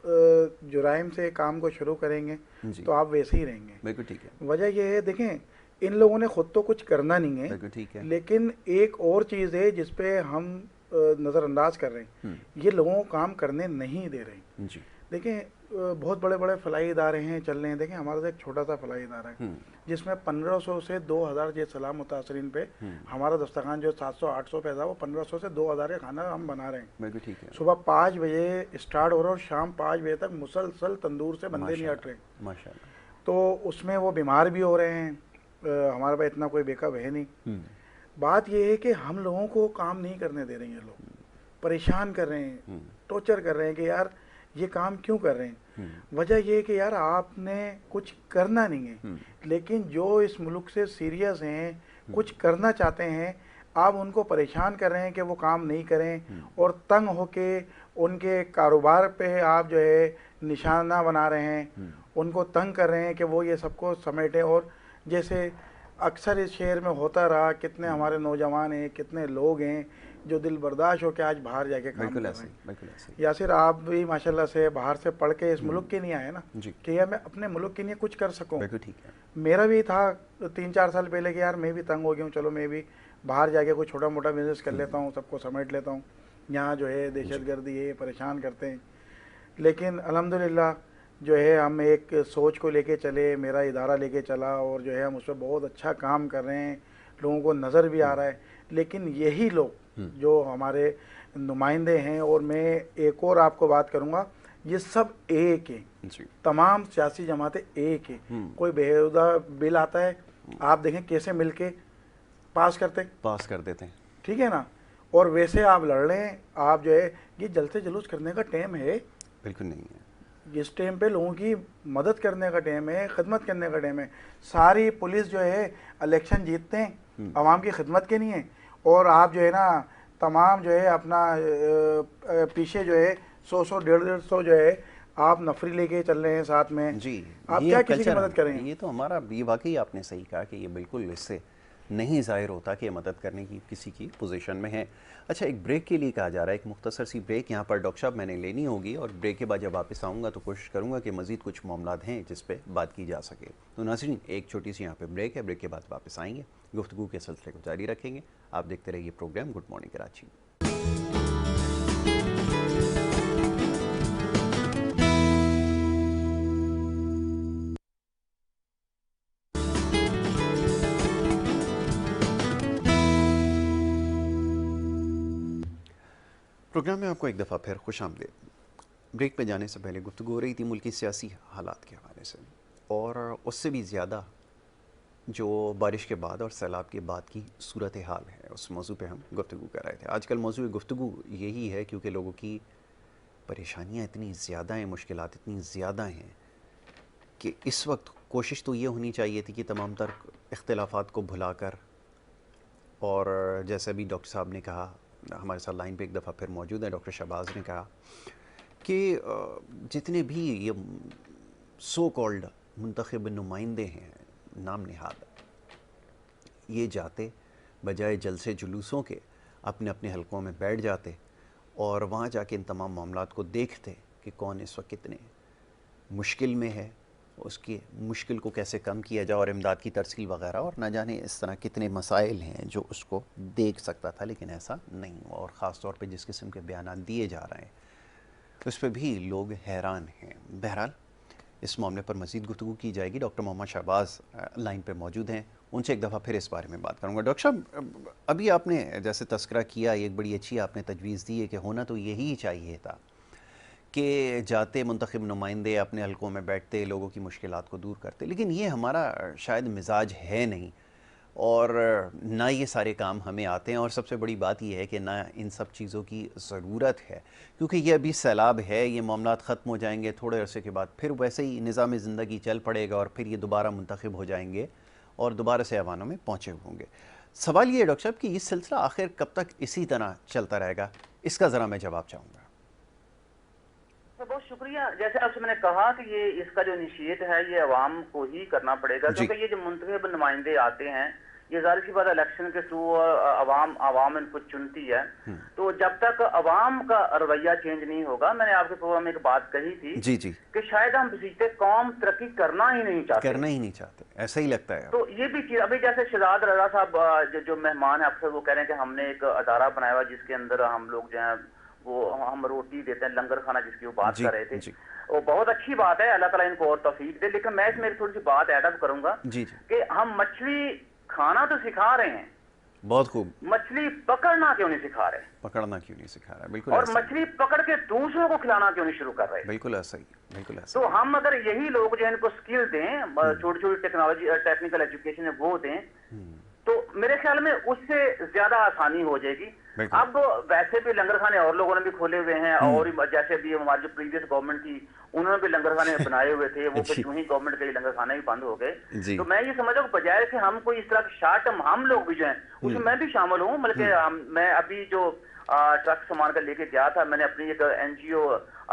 जुराइम से काम को शुरू करेंगे तो आप वैसे ही रहेंगे। बिल्कुल ठीक है। वजह यह है देखें इन लोगों ने खुद तो कुछ करना नहीं है, ठीक है। लेकिन एक और चीज़ है जिसपे हम नज़रअंदाज कर रहे हैं, ये लोगों को काम करने नहीं दे रहे हैं। देखें बहुत बड़े बड़े फलाई इदारे हैं चल रहे हैं। देखें हमारा तो एक छोटा सा फलाई इदारा है जिसमें 1500 से 2000 ये सलाम मुतासरीन पे हमारा दस्तरखान जो 700-800 पैसा वो 1500 से 2000 का खाना हम बना रहे हैं। बिल्कुल ठीक है। सुबह 5 बजे स्टार्ट हो रहा है और शाम 5 बजे तक मुसलसल तंदूर से बंदे नहीं हट रहे। माशाल्लाह। तो उसमें वो बीमार भी हो रहे हैं। हमारे पास इतना कोई बेकअप है नहीं। बात ये है कि हम लोगों को काम नहीं करने दे रहे हैं, लोग परेशान कर रहे हैं, टॉर्चर कर रहे हैं कि यार ये काम क्यों कर रहे हैं। वजह ये है कि यार आपने कुछ करना नहीं है, लेकिन जो इस मुल्क से सीरियस हैं, कुछ करना चाहते हैं, आप उनको परेशान कर रहे हैं कि वो काम नहीं करें और तंग होके उनके कारोबार पे आप जो है निशाना बना रहे हैं, उनको तंग कर रहे हैं कि वो ये सबको समेटें। और जैसे अक्सर इस शहर में होता रहा, कितने हमारे नौजवान हैं, कितने लोग हैं जो दिल बर्दाश्त होकर आज बाहर जाके काम कर रहे हैं। यासिर आप भी माशाल्लाह से बाहर से पढ़ के इस मुल्क के लिए आए ना कि यार मैं अपने मुल्क के लिए कुछ कर सकूं। ठीक है। मेरा भी था 3-4 साल पहले कि यार मैं भी तंग हो गया हूँ, चलो मैं भी बाहर जाके कोई छोटा मोटा बिजनेस कर लेता हूँ, सबको समेट लेता हूँ। यहाँ जो है दहशतगर्दी है, परेशान करते हैं। लेकिन अल्हम्दुलिल्लाह जो है हम एक सोच को लेके चले, मेरा इदारा लेके चला और जो है हम उस पर बहुत अच्छा काम कर रहे हैं, लोगों को नज़र भी आ रहा है। लेकिन यही लोग जो हमारे नुमाइंदे हैं, और मैं एक और आपको बात करूँगा, ये सब एक है, तमाम सियासी जमातें एक है। कोई बेहुदा बिल आता है, आप देखें कैसे मिलके पास कर देते हैं, ठीक है ना। और वैसे आप लड़ रहे हैं, आप जो है ये जलसे जुलूस करने का टाइम है बिल्कुल नहीं है। इस टाइम पे लोगों की मदद करने का टाइम है, खिदमत करने का टाइम है। सारी पुलिस जो है इलेक्शन जीतते हैं आवाम की खिदमत के लिए, और आप जो है ना तमाम जो है अपना पीछे जो है 100-100, 150-150 जो है आप नफरी लेके चल रहे हैं साथ में जी। आप क्या किसी की मदद करेंगे? ये तो हमारा, ये वाकई आपने सही कहा कि ये बिल्कुल इससे नहीं ज़ाहिर होता कि मदद करने की किसी की पोजीशन में है। अच्छा, एक ब्रेक के लिए कहा जा रहा है, एक मुख्तसर सी ब्रेक यहाँ पर डॉक्टर साहब मैंने लेनी होगी, और ब्रेक के बाद जब वापस आऊँगा तो कोशिश करूँगा कि मज़ीद कुछ मामलात हैं जिस पे बात की जा सके। तो नाज़रीन, एक छोटी सी यहाँ पे ब्रेक है, ब्रेक के बाद वापस आएंगे, गुफ्तगू के सिलसिले को जारी रखेंगे। आप देखते रहिए programme good morning Karachi. Programme में आपको एक दफ़ा फिर खुश आमदीद। ब्रेक पे जाने से पहले गुफ्तगू हो रही थी मुल्की सियासी हालात के हवाले से, और उससे भी ज़्यादा जो बारिश के बाद और सैलाब के बाद की सूरत हाल है, उस मौजू पे हम गुफ्तगू कर रहे थे। आजकल मौजू गुफ्तगू यही है क्योंकि लोगों की परेशानियाँ इतनी ज़्यादा हैं, मुश्किलात इतनी ज़्यादा हैं कि इस वक्त कोशिश तो ये होनी चाहिए थी कि तमाम तर इख्तिलाफ़ात को भुला कर, और जैसे अभी डॉक्टर साहब ने कहा, हमारे साथ लाइन पे एक दफ़ा फिर मौजूद है डॉक्टर शहबाज ने कहा कि जितने भी ये सो कॉल्ड मुंतखब नुमाइंदे हैं नाम निहाद, ये जाते बजाय जलसे जुलूसों के अपने अपने हलकों में बैठ जाते और वहाँ जाके इन तमाम मामलात को देखते कि कौन इस वक्त कितने मुश्किल में है, उसकी मुश्किल को कैसे कम किया जाए और इमदाद की तरसील वगैरह, और ना जाने इस तरह कितने मसाइल हैं जो उसको देख सकता था, लेकिन ऐसा नहीं हुआ। और ख़ास तौर पे जिस किस्म के बयान दिए जा रहे हैं उस पर भी लोग हैरान हैं। बहरहाल इस मामले पर मज़ीद गुफ्तगू की जाएगी। डॉक्टर मोहम्मद शहबाज लाइन पे मौजूद हैं, उनसे एक दफ़ा फिर इस बारे में बात करूँगा। डॉक्टर साहब, अभी आपने जैसे तस्करा किया, एक बड़ी अच्छी आपने तजवीज़ दी है कि होना तो यही चाहिए था कि जाते मुंतखब नुमाइंदे अपने हलकों में बैठते, लोगों की मुश्किलात को दूर करते, लेकिन ये हमारा शायद मिजाज है नहीं, और ना ये सारे काम हमें आते हैं, और सबसे बड़ी बात यह है कि ना इन सब चीज़ों की ज़रूरत है, क्योंकि ये अभी सैलाब है, ये मामलात ख़त्म हो जाएंगे थोड़े अरसे के बाद, फिर वैसे ही निज़ाम ज़िंदगी चल पड़ेगा और फिर ये दोबारा मुंतखब हो जाएंगे और दोबारा से ऐवानों में पहुँचे होंगे। सवाल ये है डॉक्टर साहब कि ये सिलसिला आखिर कब तक इसी तरह चलता रहेगा, इसका ज़रा मैं जवाब चाहूँगा। बहुत शुक्रिया। जैसे आपसे मैंने कहा कि ये इसका जो इनिशिएट है ये अवाम को ही करना पड़ेगा, क्योंकि ये जो मुंतखब नुमाइंदे आते हैं ये ज़ाहिर सी बात इलेक्शन के थ्रू अवाम इनको चुनती है, तो जब तक अवाम का रवैया चेंज नहीं होगा, मैंने आपके प्रोग्राम में एक बात कही थी जी कि शायद हम बसीते कौम तरक्की करना ही नहीं चाहते, ऐसा ही लगता है। तो ये भी चीज, अभी जैसे शहजाद रजा साहब जो मेहमान है अक्सर वो कह रहे हैं कि हमने एक अदारा बनाया हुआ जिसके अंदर हम लोग जो है वो हम रोटी देते हैं, लंगर खाना जिसकी वो बात कर रहे थे, वो बहुत अच्छी बात है, अल्लाह ताला इनको और तौफीक दे। लेकिन मैं इसमें थोड़ी सी बात ऐड अप करूंगा कि हम मछली खाना तो सिखा रहे हैं, बहुत खूब, मछली पकड़ना क्यों नहीं सिखा रहे? पकड़ना क्यों नहीं सिखा रहा? बिल्कुल। और मछली पकड़ के दूसरों को खिलाना क्यों नहीं शुरू कर रहे? बिल्कुल ऐसा ही, बिल्कुल ऐसा। तो हम अगर यही लोग जो है इनको स्किल दें, छोटी छोटी टेक्नोलॉजी टेक्निकल एजुकेशन है वो दें, तो मेरे ख्याल में उससे ज्यादा आसानी हो जाएगी। अब वैसे भी लंगर खाने और लोगों ने भी खोले हुए हैं, और जैसे भी हमारी जो प्रीवियस गवर्नमेंट थी उन्होंने भी लंगर खाने बनाए हुए थे, वो फिर ही गवर्नमेंट के लंगर खाने भी बंद हो गए। तो मैं ये समझ रहा हूँ बजाय कि हम कोई इस तरह के शॉर्ट टर्म, हम लोग भी जो है उसमें मैं भी शामिल हूँ, बल्कि मैं अभी जो ट्रक सामान का लेके गया था, मैंने अपनी एक एनजीओ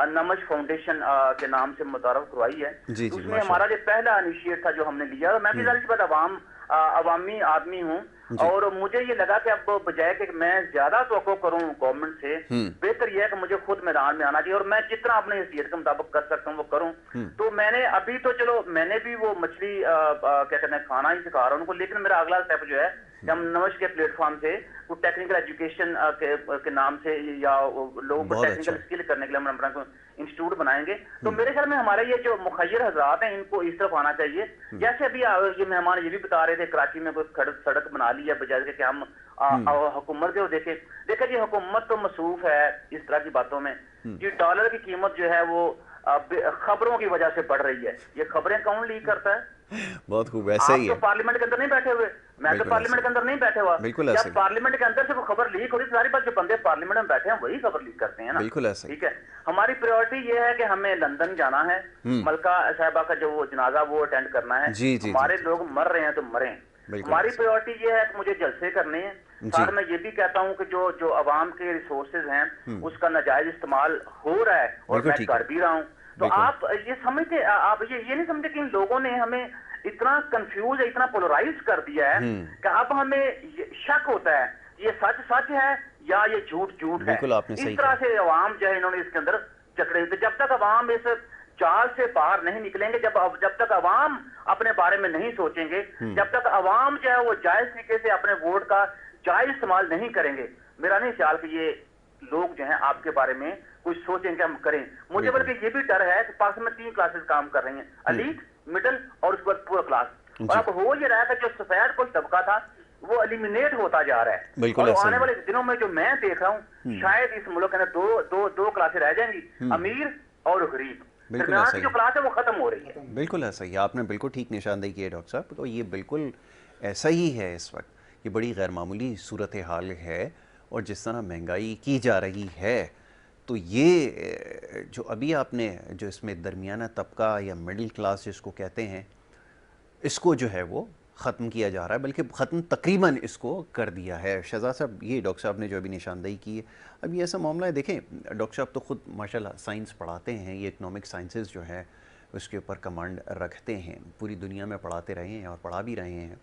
नमज फाउंडेशन के नाम से मुतारफ करवाई है। उसमें हमारा जो पहला इनिशिएट था जो हमने लिया, मैं भी जाहिर सी बात अवामी आदमी हूँ, और मुझे ये लगा कि अब बजाय कि मैं ज्यादा तवक्को करूँ गवर्नमेंट से, बेहतर यह है कि मुझे खुद मैदान में आना चाहिए और मैं जितना अपने हैसियत के मुताबिक कर सकता हूँ वो करूँ। तो मैंने अभी तो चलो मैंने भी वो मछली क्या कहते हैं खाना ही सिखा रहा हूँ उनको, लेकिन मेरा अगला स्टेप जो है कि हम नमज के प्लेटफॉर्म से वो टेक्निकल एजुकेशन के नाम से या लोगों को टेक्निकल स्किल करने के लिए हम अपना इंस्टीट्यूट बनाएंगे। तो मेरे ख्याल में हमारे ये जो मुखय्यर हजरात हैं इनको इस तरफ आना चाहिए। जैसे अभी ये मेहमान ये भी बता रहे थे कराची में कोई सड़क बना ली है, बजाय कि हम हुकूमत को देखे जी, हुकूमत तो मसरूफ है इस तरह की बातों में जी। डॉलर की कीमत जो है वो खबरों की वजह से बढ़ रही है। ये खबरें कौन लीक करता है? बहुत खूब, ऐसा ही है। तो पार्लियामेंट के अंदर नहीं बैठे हुए, मैं तो पार्लियामेंट के अंदर नहीं बैठे हुआ, जब पार्लियामेंट के अंदर से वो खबर लीक होती है, सारी बात जो बंदे पार्लियामेंट में बैठे हैं वही खबर लीक करते हैं ना। बिल्कुल ऐसा। ठीक है, हमारी प्रायोरिटी ये है कि हमें लंदन जाना है, मलका साहिबा का जो वो जनाजा वो अटेंड करना है। हमारे लोग मर रहे हैं तो मरें, हमारी प्रायोरिटी ये है कि मुझे जलसे करने हैं। साथ में ये भी कहता हूँ कि जो अवाम के रिसोर्सेज हैं उसका नाजायज इस्तेमाल हो रहा है और मैं कर भी रहा हूँ। तो आप ये समझते, आप ये नहीं समझते कि इन लोगों ने हमें इतना कंफ्यूज, इतना पोलराइज कर दिया है कि अब हमें शक होता है ये सच सच है या ये झूठ झूठ है। इस तरह से अवाम जो है इन्होंने इसके अंदर चक्रे। जब तक अवाम इस चाल से बाहर नहीं निकलेंगे, जब तक अवाम अपने बारे में नहीं सोचेंगे, जब तक अवाम जो है वो जायज तरीके से अपने वोट का जायज इस्तेमाल नहीं करेंगे, मेरा नहीं ख्याल कि ये लोग जो हैं आपके बारे में कुछ सोचेंगे हम करें। मुझे बल्कि ये भी डर है कि पास में 3 क्लासेस काम कर रही हैं, एलीट, मिडिल और उसके बाद पूरा क्लास। और अब हो ये रहा है कि जो सफेद कुछ तबका था वो एलिमिनेट होता जा रहा है। और आने वाले दिनों में जो मैं देख रहा हूँ शायद इस मुल्क में दो क्लासें रह जाएंगी, अमीर और गरीब। जो क्लास है वो खत्म हो रही है। बिल्कुल ऐसा ही, आपने बिल्कुल ठीक निशानदेही की है डॉक्टर साहब। तो ये बिल्कुल ऐसा ही है इस वक्त, ये बड़ी गैर मामूली सूरत हाल है। और जिस तरह महंगाई की जा रही है, तो ये जो अभी आपने जो इसमें दरमियाना तबका या मिडिल क्लास जिसको कहते हैं, इसको जो है वो ख़त्म किया जा रहा है, बल्कि ख़त्म तकरीबन इसको कर दिया है। शहजाद साहब, ये डॉक्टर साहब ने जो अभी निशानदेही की है, अब ये ऐसा मामला है। देखें, डॉक्टर साहब तो ख़ुद माशाल्लाह साइंस पढ़ाते हैं, ये इकनॉमिक साइंसेस जो है उसके ऊपर कमांड रखते हैं, पूरी दुनिया में पढ़ाते रहे हैं और पढ़ा भी रहे हैं।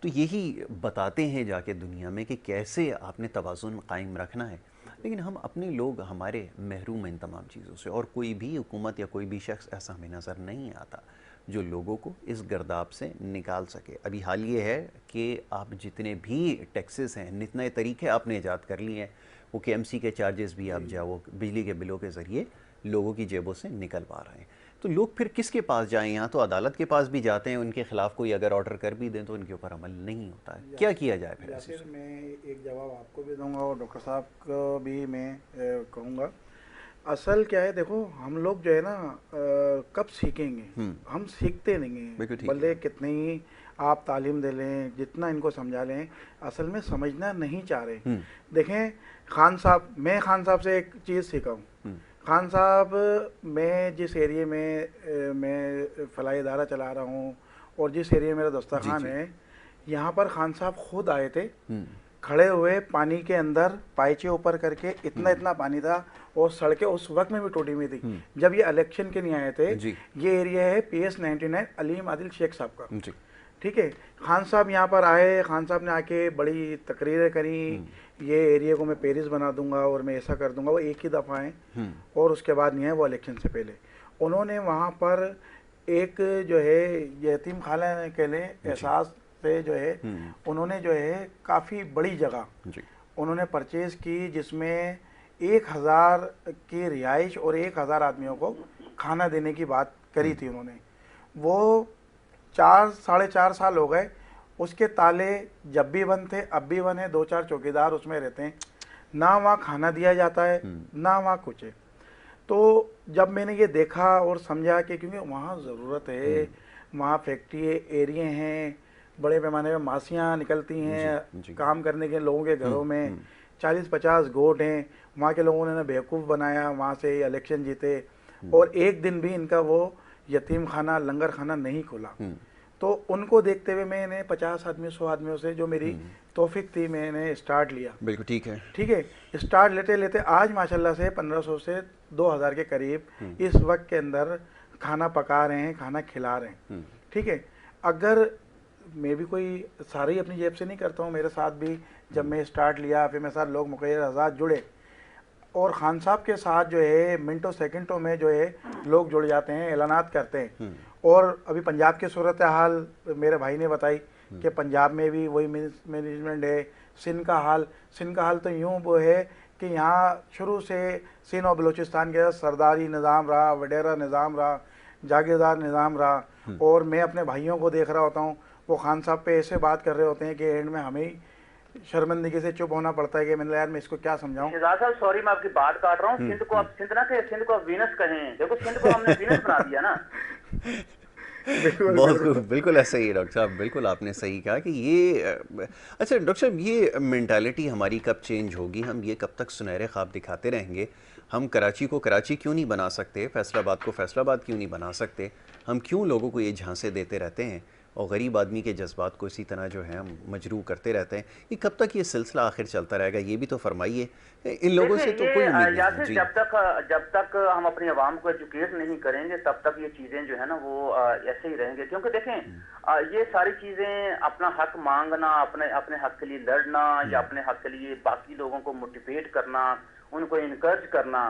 तो यही बताते हैं जाके दुनिया में कि कैसे आपने तवाज़ुन कायम रखना है। लेकिन हम अपने लोग हमारे महरूम हैं इन तमाम चीज़ों से, और कोई भी हुकूमत या कोई भी शख्स ऐसा हमें नज़र नहीं आता जो लोगों को इस गर्दाब से निकाल सके। अभी हाल ये है कि आप जितने भी टैक्सेस हैं, इतने तरीके आपने ईजाद कर लिए हैं, वो KMC के चार्जेस भी आप जाओ बिजली के बिलों के ज़रिए लोगों की जेबों से निकल पा रहे हैं। तो लोग फिर किसके पास जाएं? यहाँ तो अदालत के पास भी जाते हैं, उनके खिलाफ कोई अगर ऑर्डर कर भी दें तो उनके ऊपर अमल नहीं होता है। क्या किया जाए फिर? फिर मैं एक जवाब आपको भी दूंगा और डॉक्टर साहब को भी मैं कहूँगा। असल क्या है, देखो हम लोग जो है ना कब सीखेंगे? हम सीखते नहीं हैं, भले कितने ही आप तालीम दे लें, जितना इनको समझा लें, असल में समझना नहीं चाह रहे। देखें खान साहब, मैं खान साहब से एक चीज़ सीखा हूँ। खान साहब, मैं जिस एरिया में मैं फलाई इदारा चला रहा हूँ और जिस एरिया में मेरा दस्तरखान है, यहाँ पर खान साहब खुद आए थे, खड़े हुए पानी के अंदर पाइचे ऊपर करके, इतना पानी था और सड़कें उस वक्त में भी टूटी हुई थी जब ये इलेक्शन के नहीं आए थे। ये एरिया है PS 99 अलीम आदिल शेख साहब का, ठीक है। खान साहब यहाँ पर आए, खान साहब ने आके बड़ी तकरीरें करी, ये एरिया को मैं पेरिस बना दूंगा और मैं ऐसा कर दूंगा। वो एक ही दफ़ा आए और उसके बाद नहीं है, वो इलेक्शन से पहले उन्होंने वहाँ पर एक जो है यतीम खाना के लिए एहसास से जो है उन्होंने जो है काफ़ी बड़ी जगह उन्होंने परचेज़ की, जिसमें 1000 की रिहाइश और 1000 आदमियों को खाना देने की बात करी थी उन्होंने। वो 4 साढ़े 4 साल हो गए, उसके ताले जब भी बंद थे, अब भी बंद है, 2-4 चौकीदार उसमें रहते हैं, ना वहाँ खाना दिया जाता है ना वहाँ कुछ है। तो जब मैंने ये देखा और समझा कि क्योंकि वहाँ ज़रूरत है, वहाँ फैक्ट्री एरिए हैं, बड़े पैमाने में मासियाँ निकलती हैं काम करने के लोगों के घरों में, 40-50 गोट हैं, वहाँ के लोगों ने बेवकूफ़ बनाया, वहाँ से इलेक्शन जीते और एक दिन भी इनका वो यतीम खाना लंगर खाना नहीं खुला। तो उनको देखते हुए मैंने 50 आदमी 100 आदमियों से जो मेरी तौफीक थी मैंने स्टार्ट लिया। बिल्कुल ठीक है, ठीक है। स्टार्ट लेते लेते आज माशाल्लाह से 1500 से 2000 के करीब इस वक्त के अंदर खाना पका रहे हैं, खाना खिला रहे हैं। ठीक है। अगर मैं भी कोई सारे ही अपनी जेब से नहीं करता हूँ, मेरे साथ भी जब मैं स्टार्ट लिया फिर मेरे साथ लोग मुकैर आज़ाद जुड़े और खान साहब के साथ जो है मिनटों सेकंडों में जो है लोग जुड़ जाते हैं, ऐलानात करते हैं। और अभी पंजाब की सूरत हाल मेरे भाई ने बताई कि पंजाब में भी वही मैनेजमेंट है। सिंध का हाल तो यूँ वो है कि यहाँ शुरू से सिंध और बलूचिस्तान के सरदारी निज़ाम रहा, वडेरा निज़ाम रहा, जागीरदार निज़ाम रहा। और मैं अपने भाइयों को देख रहा होता हूँ, वो खान साहब पे ऐसे बात कर रहे होते हैं कि एंड में हमें ही शर्मिंदगी से चुप होना पड़ता है कि मैंने यार मैं इसको क्या समझाऊं। शहजाद साहब सॉरी मैं आपकी बात काट रहा हूँ। सिंध को आप सिंध ना कहें, सिंध को आप वीनस कहें। देखो सिंध को हमने वीनस बना दिया ना। बहुत बिल्कुल ऐसा ही है डॉक्टर साहब, बिल्कुल आपने सही कहा कि ये अच्छा डॉक्टर साहब, ये मेंटालिटी हमारी कब चेंज होगी? हम ये कब तक सुनहरे ख्वाब दिखाते रहेंगे? हम कराची को कराची क्यों नहीं बना सकते? फैसलाबाद को फैसलाबाद क्यों नहीं बना सकते? हम क्यों लोगों को ये झांसे देते रहते हैं और गरीब आदमी के जज्बात को इसी तरह जो है हम मजरू करते रहते हैं? ये कब तक ये सिलसिला आखिर चलता रहेगा? ये भी तो फरमाइए। इन लोगों से तो कोई उम्मीद नहीं जी। जब तक हम अपनी आवाम को एजुकेट नहीं करेंगे तब तक ये चीजें जो है ना वो ऐसे ही रहेंगे। क्योंकि देखें ये सारी चीजें अपना हक मांगना, अपने हक के लिए लड़ना या अपने हक के लिए बाकी लोगों को मोटिवेट करना, उनको इनकरेज करना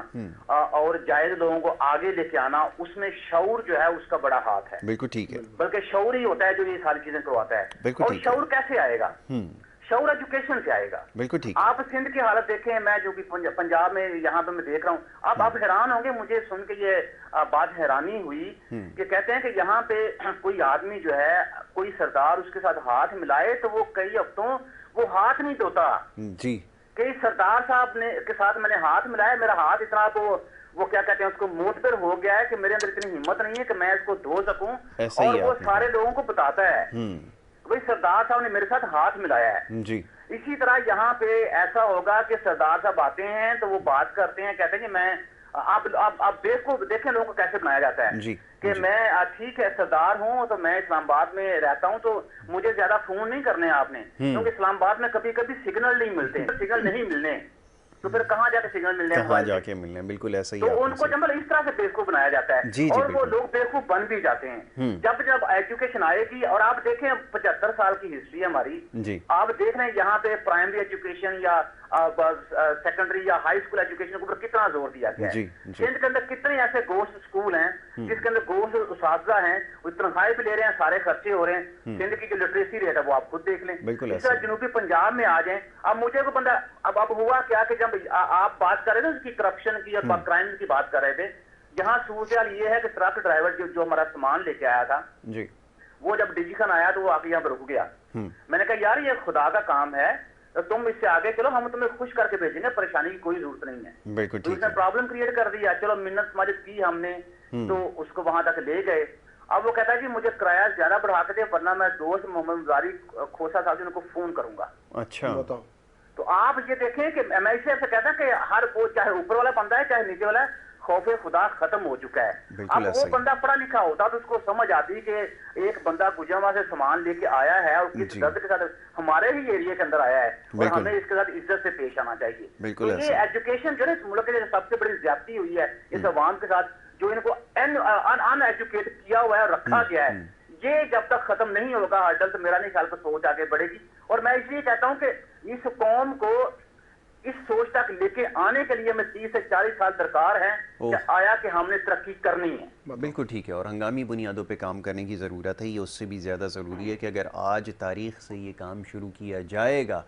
और जायज लोगों को आगे लेके आना, उसमें शऊर जो है उसका बड़ा हाथ है। बिल्कुल ठीक है। बल्कि शऊर ही होता है जो ये सारी चीजें करवाता है। और शऊर कैसे आएगा? शऊर एजुकेशन से आएगा। बिल्कुल ठीक। आप सिंध की हालत देखें, मैं जो कि पंजाब में यहाँ पे मैं देख रहा हूँ, आप हैरान होंगे। मुझे सुन के ये बात हैरानी हुई कि कहते हैं कि यहाँ पे कोई आदमी जो है, कोई सरदार उसके साथ हाथ मिलाए तो वो कई हफ्तों वो हाथ नहीं धोता जी। कि सरदार साहब ने के साथ मैंने हाथ मिलाया, मेरा हाथ इतना तो वो क्या कहते हैं उसको मोतबर हो गया है कि मेरे अंदर इतनी हिम्मत नहीं है कि मैं इसको धो सकूं। और वो सारे लोगों को बताता है भाई सरदार साहब ने मेरे साथ हाथ मिलाया है जी। इसी तरह यहाँ पे ऐसा होगा कि सरदार साहब आते हैं तो वो बात करते हैं, कहते हैं कि मैं आप देखें लोगों को कैसे बनाया जाता है जी, कि जी। मैं ठीक है सरदार हूँ तो मैं इस्लामाबाद में रहता हूँ तो मुझे ज्यादा फोन नहीं करने आपने, क्योंकि इस्लामाबाद में कभी कभी सिग्नल नहीं मिलते, सिग्नल नहीं मिलने तो फिर कहाँ जाके सिग्नल मिलने, कहाँ जाके मिलने, बिल्कुल ऐसा ही तो उनको जब इस तरह से बेवकूफ बनाया जाता है। जी, और वो लोग बेवकूफ बन भी जाते हैं जब एजुकेशन आएगी। और आप देखें 75 साल की हिस्ट्री है हमारी जी। आप देख रहे हैं यहाँ पे प्राइमरी एजुकेशन या सेकेंडरी या हाई स्कूल एजुकेशन के ऊपर कितना जोर दिया गया है। सिंध के अंदर कितने ऐसे गोश्त स्कूल हैं जिसके अंदर गोश्त उस्ताद हैं, वो तनख्वाहें भी ले रहे हैं, सारे खर्चे हो रहे हैं। सिंध की जो लिटरेसी रेट है वो आप खुद देख लें। इस तरह जनूबी पंजाब में आ जाए। अब मुझे को बंदा अब हुआ क्या कि जब आप बात कर रहे थे उसकी करप्शन की और क्राइम की बात कर रहे थे, यहाँ सूरत ये है कि ट्रक ड्राइवर जो हमारा सामान लेके आया था जी, वो जब डिजीखन आया तो वो आके यहाँ पर रुक गया। मैंने कहा यार ये खुदा का काम है, तो तुम इससे आगे चलो, हम तुम्हें खुश करके भेजेंगे, परेशानी की कोई जरूरत नहीं है। बिल्कुल तो ठीक उसने है। प्रॉब्लम क्रिएट कर दिया, चलो मिन्नत मदद की हमने, तो उसको वहां तक ले गए। अब वो कहता है कि मुझे किराया ज्यादा बढ़ा के दे वरना मैं दोस्त मोहम्मद मुजारी खोसा साहब जी उनको फोन करूंगा। अच्छा बताओ। तो आप ये देखें कि मैं इसे कहता है कि हर वो चाहे ऊपर वाला बंदा है चाहे नीचे वाला है, खौफे खुदा खत्म हो चुका है। अब वो बंदा पढ़ा लिखा होता तो उसको समझ आती कि एक बंदा गुजरामा से सामान लेके आया है और किस दर्द के साथ हमारे ही एरिया के अंदर आया है और हमें इसके साथ इज्जत से पेश आना चाहिए। तो ये एजुकेशन जो है इस मुल्क के सबसे बड़ी ज्यादती हुई है इस अवाम के साथ, जो इनको अनएजुकेट किया हुआ है, रखा गया है। ये जब तक खत्म नहीं होगा हर्डल, तो मेरा नहीं ख्याल को सोच आगे बढ़ेगी। और मैं इसलिए कहता हूं कि इस कौम को इस सोच तक लेके आने के लिए हमें 30 से 40 साल दरकार है कि आया कि हमने तरक्की करनी है। बिल्कुल ठीक है। और हंगामी बुनियादों पे काम करने की ज़रूरत है। ये उससे भी ज़्यादा ज़रूरी है कि अगर आज तारीख से ये काम शुरू किया जाएगा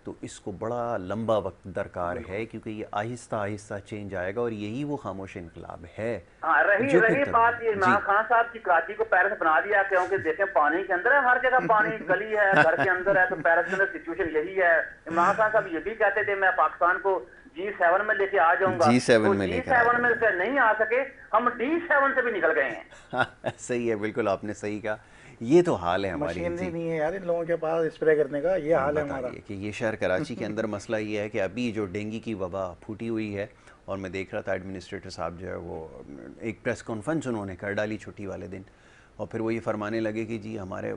तो इसको बड़ा लंबा वक्त दरकार है, क्योंकि ये आहिस्ता आहिस्ता चेंज आएगा और यही वो खामोश इनकलाब है। हाँ, रही बात ये इमरान खान साहब की कराची को पेरिस बना दिया, क्योंकि देखें पानी के अंदर है, हर जगह पानी, गली है, घर के अंदर है, तो पेरिस के अंदर सिचुएशन यही है। इमरान खान साहब ये भी कहते थे मैं पाकिस्तान को G7 में लेके आ जाऊंगा, G7 तो में G7 में से नहीं आ सके, हम D7 से भी निकल गए हैं। सही है, बिल्कुल आपने सही कहा। ये तो हाल है हमारी। मशीनरी नहीं है यार इन लोगों के पास स्प्रे करने का, ये हाल है हमारा। कि ये शहर कराची के अंदर मसला ये है कि अभी जो डेंगू की वबा फूटी हुई है, और मैं देख रहा था एडमिनिस्ट्रेटर साहब जो है वो एक प्रेस कॉन्फ्रेंस उन्होंने कर डाली छुट्टी वाले दिन, और फिर वो ये फरमाने लगे कि जी हमारे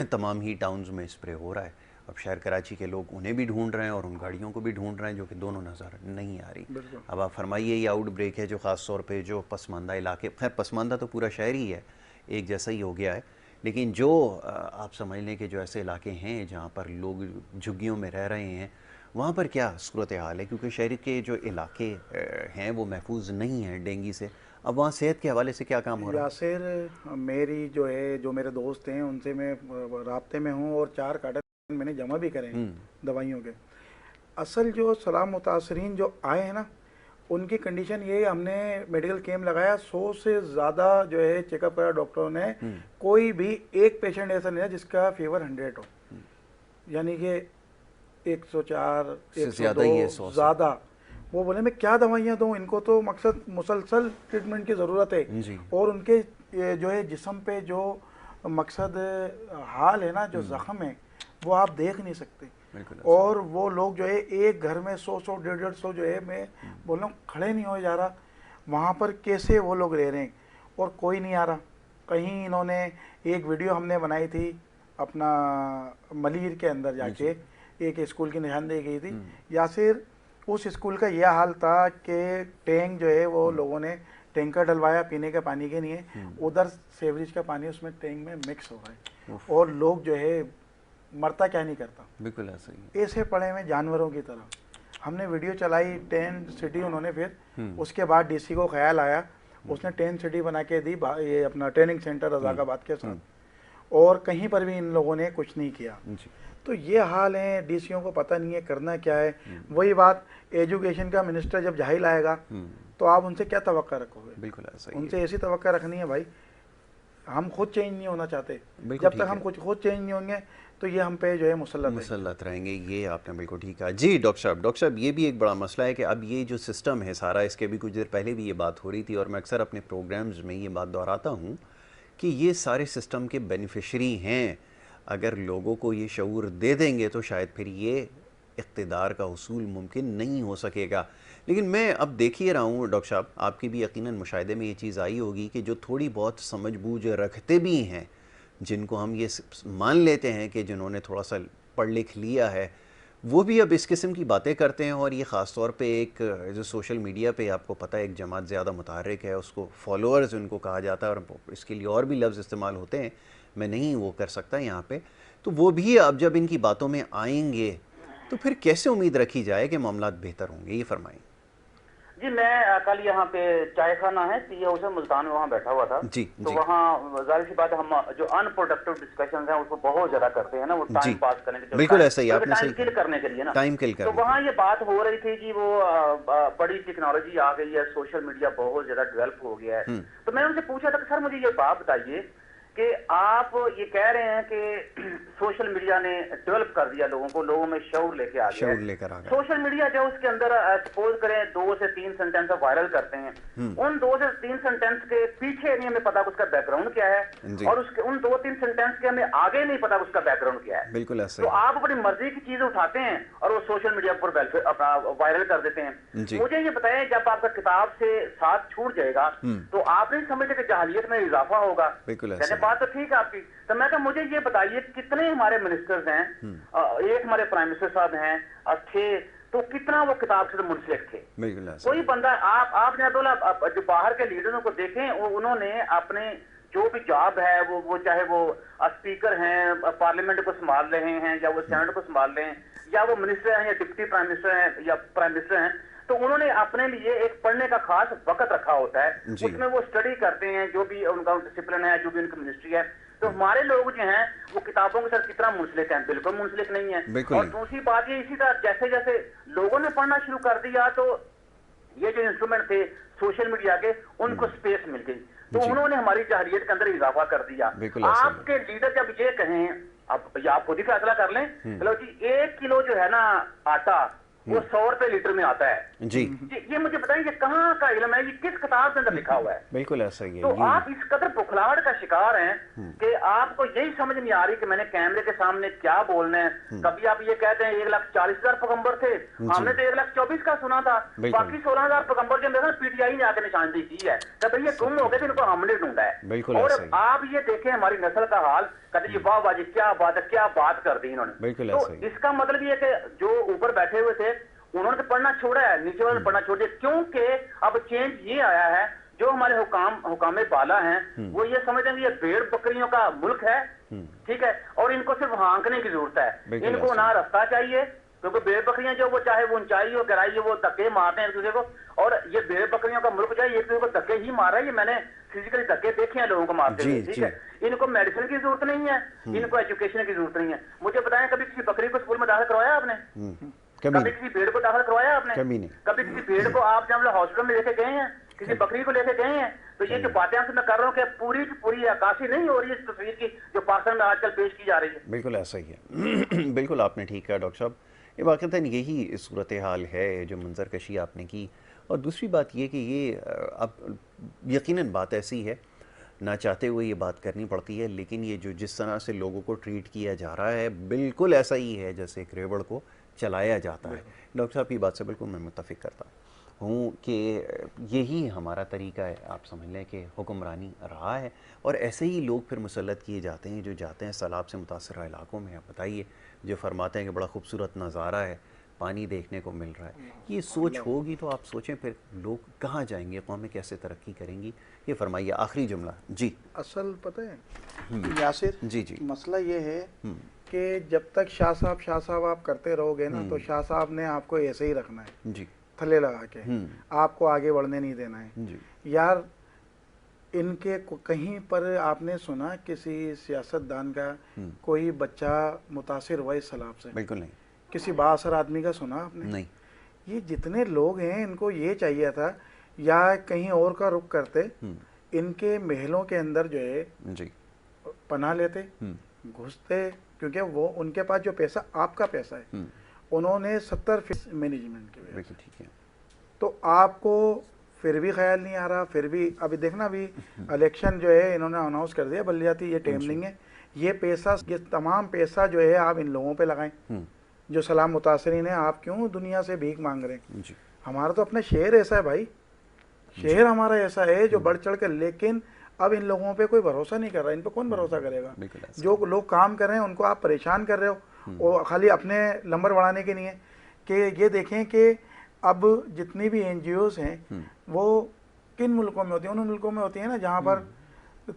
तमाम ही टाउन्स में स्प्रे हो रहा है। अब शहर कराची के लोग उन्हें भी ढूंढ रहे हैं और उन गाड़ियों को भी ढूंढ रहे हैं, जो कि दोनों नज़र नहीं आ रही। अब आप फरमाइए, ये आउट ब्रेक है जो ख़ास तौर पे जो पसमानदा इलाके, खैर पसमानदा तो पूरा शहर ही है, एक जैसा ही हो गया है, लेकिन जो आप समझ लें कि जो ऐसे इलाके हैं जहाँ पर लोग झुग्गियों में रह रहे हैं, वहाँ पर क्या सूरत हाल है, क्योंकि शहर के जो इलाके हैं वो महफूज नहीं हैं डेंगू से। अब वहाँ सेहत के हवाले से क्या काम हो रहा है? यासिर, मेरी जो है, जो मेरे दोस्त हैं उनसे मैं राब्ते में हूँ, और 4 कार्टन मैंने जमा भी करे हैं दवाइयों के। असल जो सलाम मुतासरीन जो आए हैं ना, उनकी कंडीशन ये, हमने मेडिकल कैंप लगाया, 100 से ज़्यादा जो है चेकअप करा डॉक्टरों ने, कोई भी एक पेशेंट ऐसा नहीं है जिसका फीवर 100 हो, यानी कि 104 102 ज़्यादा। वो बोले मैं क्या दवाइयाँ दूँ इनको, तो मकसद मुसलसल ट्रीटमेंट की ज़रूरत है, और उनके जो है जिस्म पे जो मकसद हाल है ना, जो ज़ख्म है वो आप देख नहीं सकते। और वो लोग जो है एक घर में 100 150 जो है, मैं बोल रहा हूँ खड़े नहीं हो जा रहा, वहाँ पर कैसे वो लोग रह रहे हैं और कोई नहीं आ रहा। कहीं इन्होंने एक वीडियो हमने बनाई थी अपना मलीर के अंदर जाके, एक स्कूल की निशानदेही गई थी यासिर, उस स्कूल का यह हाल था कि टैंक जो है वो लोगों ने टैंकर डलवाया पीने के पानी के लिए, उधर सेवरेज का पानी उसमें टैंक में मिक्स हो रहा है, और लोग जो है मरता क्या नहीं करता, बिल्कुल ऐसा ही, ऐसे पड़े हुए जानवरों की तरह। हमने वीडियो चलाई 10 सिटी उन्होंने, फिर उसके बाद डीसी को ख्याल आया, उसने 10 सिटी बना के दी, ये अपना ट्रेनिंग सेंटर रज़ाकाबाद के साथ, और कहीं पर भी इन लोगों ने कुछ नहीं किया। तो ये हाल है, डीसीओ को पता नहीं है करना क्या है। वही बात, एजुकेशन का मिनिस्टर जब जाहिल आएगा तो आप उनसे क्या तवक्का रखोगे? बिल्कुल ऐसा, उनसे ऐसी तवक्का रखनी है भाई, हम खुद चेंज नहीं होना चाहते, जब तक हम कुछ खुद चेंज नहीं होंगे तो ये हम पे जो है मुसल्लत रहेंगे। ये आपने बिल्कुल ठीक कहा जी डॉक्टर साहब, ये भी एक बड़ा मसला है कि अब ये जो सिस्टम है सारा, इसके भी कुछ देर पहले भी ये बात हो रही थी, और मैं अक्सर अपने प्रोग्राम्स में ये बात दोहराता हूँ कि ये सारे सिस्टम के बेनिफिशरी हैं। अगर लोगों को ये शऊर दे देंगे तो शायद फिर ये इक़्तिदार का हुसूल मुमकिन नहीं हो सकेगा। लेकिन मैं अब देख ही रहा हूँ डॉक्टर साहब, आपकी भी यकीनन मुशाहिदे में ये चीज़ आई होगी कि जो थोड़ी बहुत समझ बूझ रखते भी हैं, जिनको हम ये मान लेते हैं कि जिन्होंने थोड़ा सा पढ़ लिख लिया है, वो भी अब इस किस्म की बातें करते हैं। और ये ख़ास तौर पे एक जो सोशल मीडिया पे आपको पता है एक जमात ज़्यादा मुतहर्रिक है, उसको फॉलोअर्स उनको कहा जाता है, और इसके लिए और भी लफ्ज़ इस्तेमाल होते हैं, मैं नहीं वो कर सकता यहाँ पे। तो वो भी अब जब इनकी बातों में आएंगे तो फिर कैसे उम्मीद रखी जाए कि मामलात बेहतर होंगे, ये फरमाएं। जी, मैं कल यहाँ पे चाय खाना है टी हाउस है मुल्तान में, वहाँ बैठा हुआ था जी, तो वहाँ जाहिर सी बात है, हम जो अनप्रोडक्टिव डिस्कशन हैं उसको बहुत ज्यादा करते हैं ना, वो टाइम पास करने के लिए, बिल्कुल ऐसा ही, आपने टाइम किल करने के लिए ना, टाइम किल करने। तो वहाँ ये बात हो रही थी कि वो बड़ी टेक्नोलॉजी आ गई है, सोशल मीडिया बहुत ज्यादा डेवलप हो गया है। तो मैंने उनसे पूछा था कि सर मुझे ये बात बताइए कि आप ये कह रहे हैं कि सोशल मीडिया ने डेवलप कर दिया लोगों को, लोगों में शऊर लेके आ गया। सोशल मीडिया जो उसके अंदर सपोज करें 2 से 3 सेंटेंस वायरल करते हैं, उन 2 से 3 सेंटेंस के पीछे नहीं हमें पता उसका बैकग्राउंड क्या है, और उसके उन 2-3 सेंटेंस के हमें आगे नहीं पता उसका बैकग्राउंड क्या है। बिल्कुल ऐसा। तो आप अपनी मर्जी की चीजें उठाते हैं और वो सोशल मीडिया पर अपना वायरल कर देते हैं। मुझे ये बताएं, जब आपका किताब से साथ छूट जाएगा तो आप नहीं समझते कि जहालियत में इजाफा होगा? बात तो ठीक है आपकी। तो मैं कहा मुझे ये बताइए कितने हमारे मिनिस्टर्स हैं, एक हमारे प्राइम मिनिस्टर साहब हैं, थे, तो कितना वो किताब से मुंसलिक थे? कोई बंदा, आपने बोला जो बाहर के लीडरों को देखें, उन्होंने अपने जो भी जॉब है वो चाहे वो स्पीकर हैं, पार्लियामेंट को संभाल रहे हैं, या वो सेनेट को संभाल रहे हैं, या वो मिनिस्टर हैं, या डिप्टी प्राइम मिनिस्टर हैं, या प्राइम मिनिस्टर हैं, तो उन्होंने अपने लिए एक पढ़ने का खास वक्त रखा होता है, उसमें वो स्टडी करते हैं, जो भी उनका डिसिप्लिन है, जो भी उनकी मिनिस्ट्री है, तो हमारे लोग जो हैं वो किताबों के साथ कितना मुंसलिक हैं, बिल्कुल मुंसलिक नहीं है। और दूसरी बात ये, इसी तरह जैसे जैसे लोगों ने पढ़ना शुरू कर दिया तो ये जो इंस्ट्रूमेंट थे सोशल मीडिया के, उनको स्पेस मिल गई, तो उन्होंने हमारी जहरियत के अंदर इजाफा कर दिया। आपके लीडर जब ये कहें, अब आप खुद ही फैसला कर लें, चलो जी 1 किलो जो है ना आटा वो 100 रुपए लीटर में आता है जी। ये मुझे बताइए ये कहाँ का इल्म है, ये किस किताब के अंदर लिखा हुआ है? बिल्कुल ऐसा ही है। तो आप इस कदर बुखलाहट का शिकार हैं कि आपको यही समझ नहीं आ रही कि मैंने कैमरे के सामने क्या बोलना है। कभी आप ये कहते हैं 1,40,000 पैगंबर थे, हमने तो 1,24,000 का सुना था, बाकी 16,000 पैगंबर जो मेरे पीटीआई ने आके निशानदेही की है, तो ये गुम हो गए थे, इनको हमने ढूंढा है। और आप ये देखें हमारी नस्ल का हाल, कहते जी वाह वाह जी क्या बात है, क्या बात कर दी इन्होंने। तो इसका मतलब ये कि जो ऊपर बैठे हुए थे उन्होंने तो पढ़ना छोड़ा है, नीचे वाले पढ़ना छोड़ दिया, क्योंकि अब चेंज ये आया है, जो हमारे हुकामे बाला हैं वो ये समझते हैं कि ये भेड़ बकरियों का मुल्क है, ठीक है, और इनको सिर्फ हाँकने की जरूरत है, इनको ना रास्ता चाहिए, क्योंकि भेड़ बकरियां जो वो चाहे वो ऊंचाई हो गहराई हो वो धक्के मारते हैं एक दूसरे को, और ये भेड़ बकरियों का मुल्क चाहिए, एक दूसरे को धक्के ही मार रहा है। ये मैंने फिजिकली धक्के देखे हैं लोगों को मारते हुए, ठीक है। इनको मेडिसिन की जरूरत नहीं है, इनको एजुकेशन की जरूरत नहीं है। मुझे बताएं कभी किसी बकरी को स्कूल में दाखिल करवाया आपने? कभी किसी भेड़ को दाखिल करवाया आपने? कभी किसी भेड़ को आप जब हॉस्पिटल में लेके गए हैं, किसी बकरी को लेके गए हैं? तो ये जो बातें आपसे मैं कर रहा हूँ कि पूरी की पूरी अक्कासी नहीं हो रही है इस तस्वीर की जो पाकिस्तान में आजकल पेश की जा रही है। बिल्कुल ऐसा ही है। बिल्कुल आपने ठीक कहा डॉक्टर साहब, ये वाक़तन यही सूरत हाल है जो मंजर कशी आपने की। और दूसरी बात ये कि ये अब यकीनन बात ऐसी है, ना चाहते हुए ये बात करनी पड़ती है, लेकिन ये जो जिस तरह से लोगों को ट्रीट किया जा रहा है बिल्कुल ऐसा ही है जैसे एक रेवड़ को चलाया जाता है। डॉक्टर साहब की बात से बिल्कुल मैं मुत्तफ़िक करता हूँ कि यही हमारा तरीका है, आप समझ लें कि हुक्मरानी रहा है, और ऐसे ही लोग फिर मुसल्लत किए जाते हैं जो जाते हैं सैलाब से मुतासर इलाकों में। आप बताइए, जो फरमाते हैं कि बड़ा खूबसूरत नज़ारा है, पानी देखने को मिल रहा है, ये सोच होगी तो आप सोचें फिर लोग कहाँ जाएंगे, कौमें कैसे तरक्की करेंगी। ये फरमाइए आखिरी जुमला जी। असल पता है यासिर जी जी, मसला ये है कि जब तक शाह साहब आप करते रहोगे ना तो शाह साहब ने आपको ऐसे ही रखना है जी, थले लगा के, आपको आगे बढ़ने नहीं देना है जी। यार इनके कहीं पर आपने सुना किसी सियासतदान का कोई बच्चा मुतासिर हुआ इस सलाब से? बिल्कुल नहीं। किसी बाअसर आदमी का सुना आपने? नहीं। ये जितने लोग हैं इनको ये चाहिए था या कहीं और का रुख करते, इनके महलों के अंदर जो है जी पनाह लेते, घुसते, क्योंकि वो उनके पास जो पैसा आपका पैसा है, उन्होंने 70% मैनेजमेंट की वजह से, ठीक है, तो आपको फिर भी ख्याल नहीं आ रहा। फिर भी अभी देखना, अभी इलेक्शन जो है इन्होंने अनाउंस कर दिया बल्दियाती, ये टेमलिंग है, ये पैसा, ये तमाम पैसा जो है आप इन लोगों पे लगाएं जो सलाम मुतासरीन है। आप क्यों दुनिया से भीख मांग रहे हैं? हमारा तो अपना शहर ऐसा है भाई, शहर हमारा ऐसा है जो बढ़ चढ़ कर, लेकिन अब इन लोगों पे कोई भरोसा नहीं कर रहा। इन पे कौन भरोसा करेगा? जो लोग काम कर रहे हैं उनको आप परेशान कर रहे हो, और खाली अपने नंबर बढ़ाने के लिए कि ये देखें कि अब जितनी भी NGOs हैं वो किन मुल्कों में होती हैं? उन मुल्कों में होती है ना जहाँ पर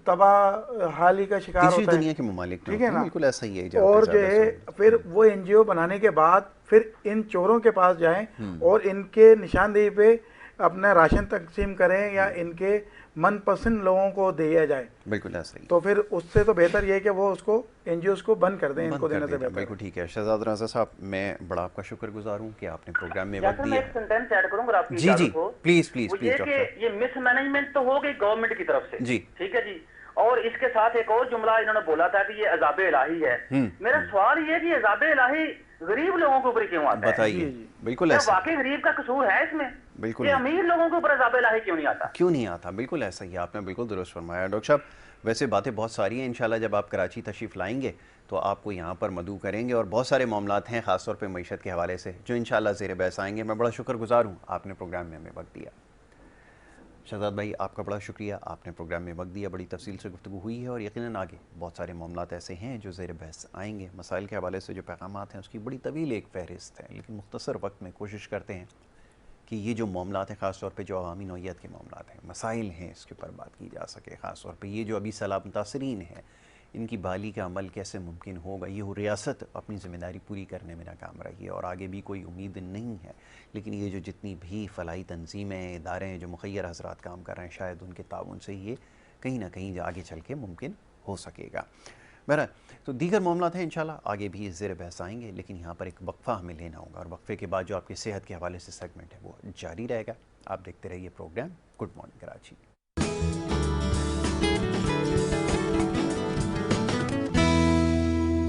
तबाह हाली का शिकार होता है, दुनिया के ममालिक, ठीक है ना? बिल्कुल ऐसा ही है। और जो है फिर वो NGO बनाने के बाद फिर इन चोरों के पास जाएं और इनके निशानदेही पे अपना राशन तकसीम करें या इनके मनपसंद लोगों को दिया जाए। बिल्कुल ऐसा ही। तो फिर उससे तो बेहतर ये है कि वो उसको NGOs को बंद कर दें, इनको देने से बेहतर। बिल्कुल ठीक है। शहजाद रज़ा साहब, मैं बड़ा आपका शुक्रगुजार हूँ कि आपने प्रोग्राम में वक्त दिया। एक सेंटेंस ऐड करूंगा आपकी जी जी प्लीज प्लीज प्लीज। ये मिसमैनेजमेंट तो हो गई गवर्नमेंट की तरफ से जी, ठीक है जी, और इसके साथ एक और जुमला इन्होंने बोला था कि ये अज़ाब इलाही है। मेरा सवाल ये कि अज़ाब इलाही गरीब लोगों के ऊपर क्यों आता है? बताइए। बिल्कुल ऐसा, वाकई गरीब का कसूर है इसमें? बिल्कुल। ये अमीर लोगों के ऊपर अज़ाब इलाही क्यों नहीं आता? क्यों नहीं आता? बिल्कुल ऐसा ही, आपने बिल्कुल दुरुस्त फरमाया डॉक्टर साहब। वैसे बातें बहुत सारी हैं, इंशाल्लाह जब आप कराची तशरीफ़ लाएंगे तो आपको यहाँ पर मदऊ करेंगे, और बहुत सारे मामलात हैं ख़ासतौर पर मईशत के हवाले से जो इंशाल्लाह ज़ेर बहस आएंगे। मैं बड़ा शुक्रगुजार हूँ, आपने प्रोग्राम में हमें वक्त दिया। शहजाद भाई, आपका बड़ा शुक्रिया, आपने प्रोग्राम में वक्त दिया, बड़ी तफसील से गुफ्तगू हुई है, और यकीनन आगे बहुत सारे मामलात ऐसे हैं जो ज़ेर बहस आएंगे। मसाइल के हवाले से जो पैगामात हैं उसकी बड़ी तवील एक फ़हरिस्त है, लेकिन मुख्तसर वक्त में कोशिश करते हैं कि ये जो मामलात हैं, ख़ास तौर पे जो अवामी नौइयत के मामलात हैं, मसाइल हैं, इसके ऊपर बात की जा सके। ख़ास तौर पे ये जो अभी सलाब मुतासरीन हैं, इनकी बहाली का अमल कैसे मुमकिन होगा। ये रियासत अपनी ज़िम्मेदारी पूरी करने में नाकाम रही है और आगे भी कोई उम्मीद नहीं है, लेकिन ये जो जितनी भी फ़लाही तंजीमें, इदारे हैं जो मुखय्यर हज़रात काम कर रहे हैं, शायद उनके ताउन से ये कहीं ना कहीं आगे चल के मुमकिन हो सकेगा। बहरहाल तो दीगर मामला हैं इंशाल्लाह आगे भी ज़ेर बहस आएंगे, लेकिन यहाँ पर एक वक्फ़ा हमें लेना होगा और वक्फ़े के बाद जो आपकी सेहत के हवाले से सेगमेंट है वो जारी रहेगा। आप देखते रहिए प्रोग्राम गुड मॉर्निंग कराची।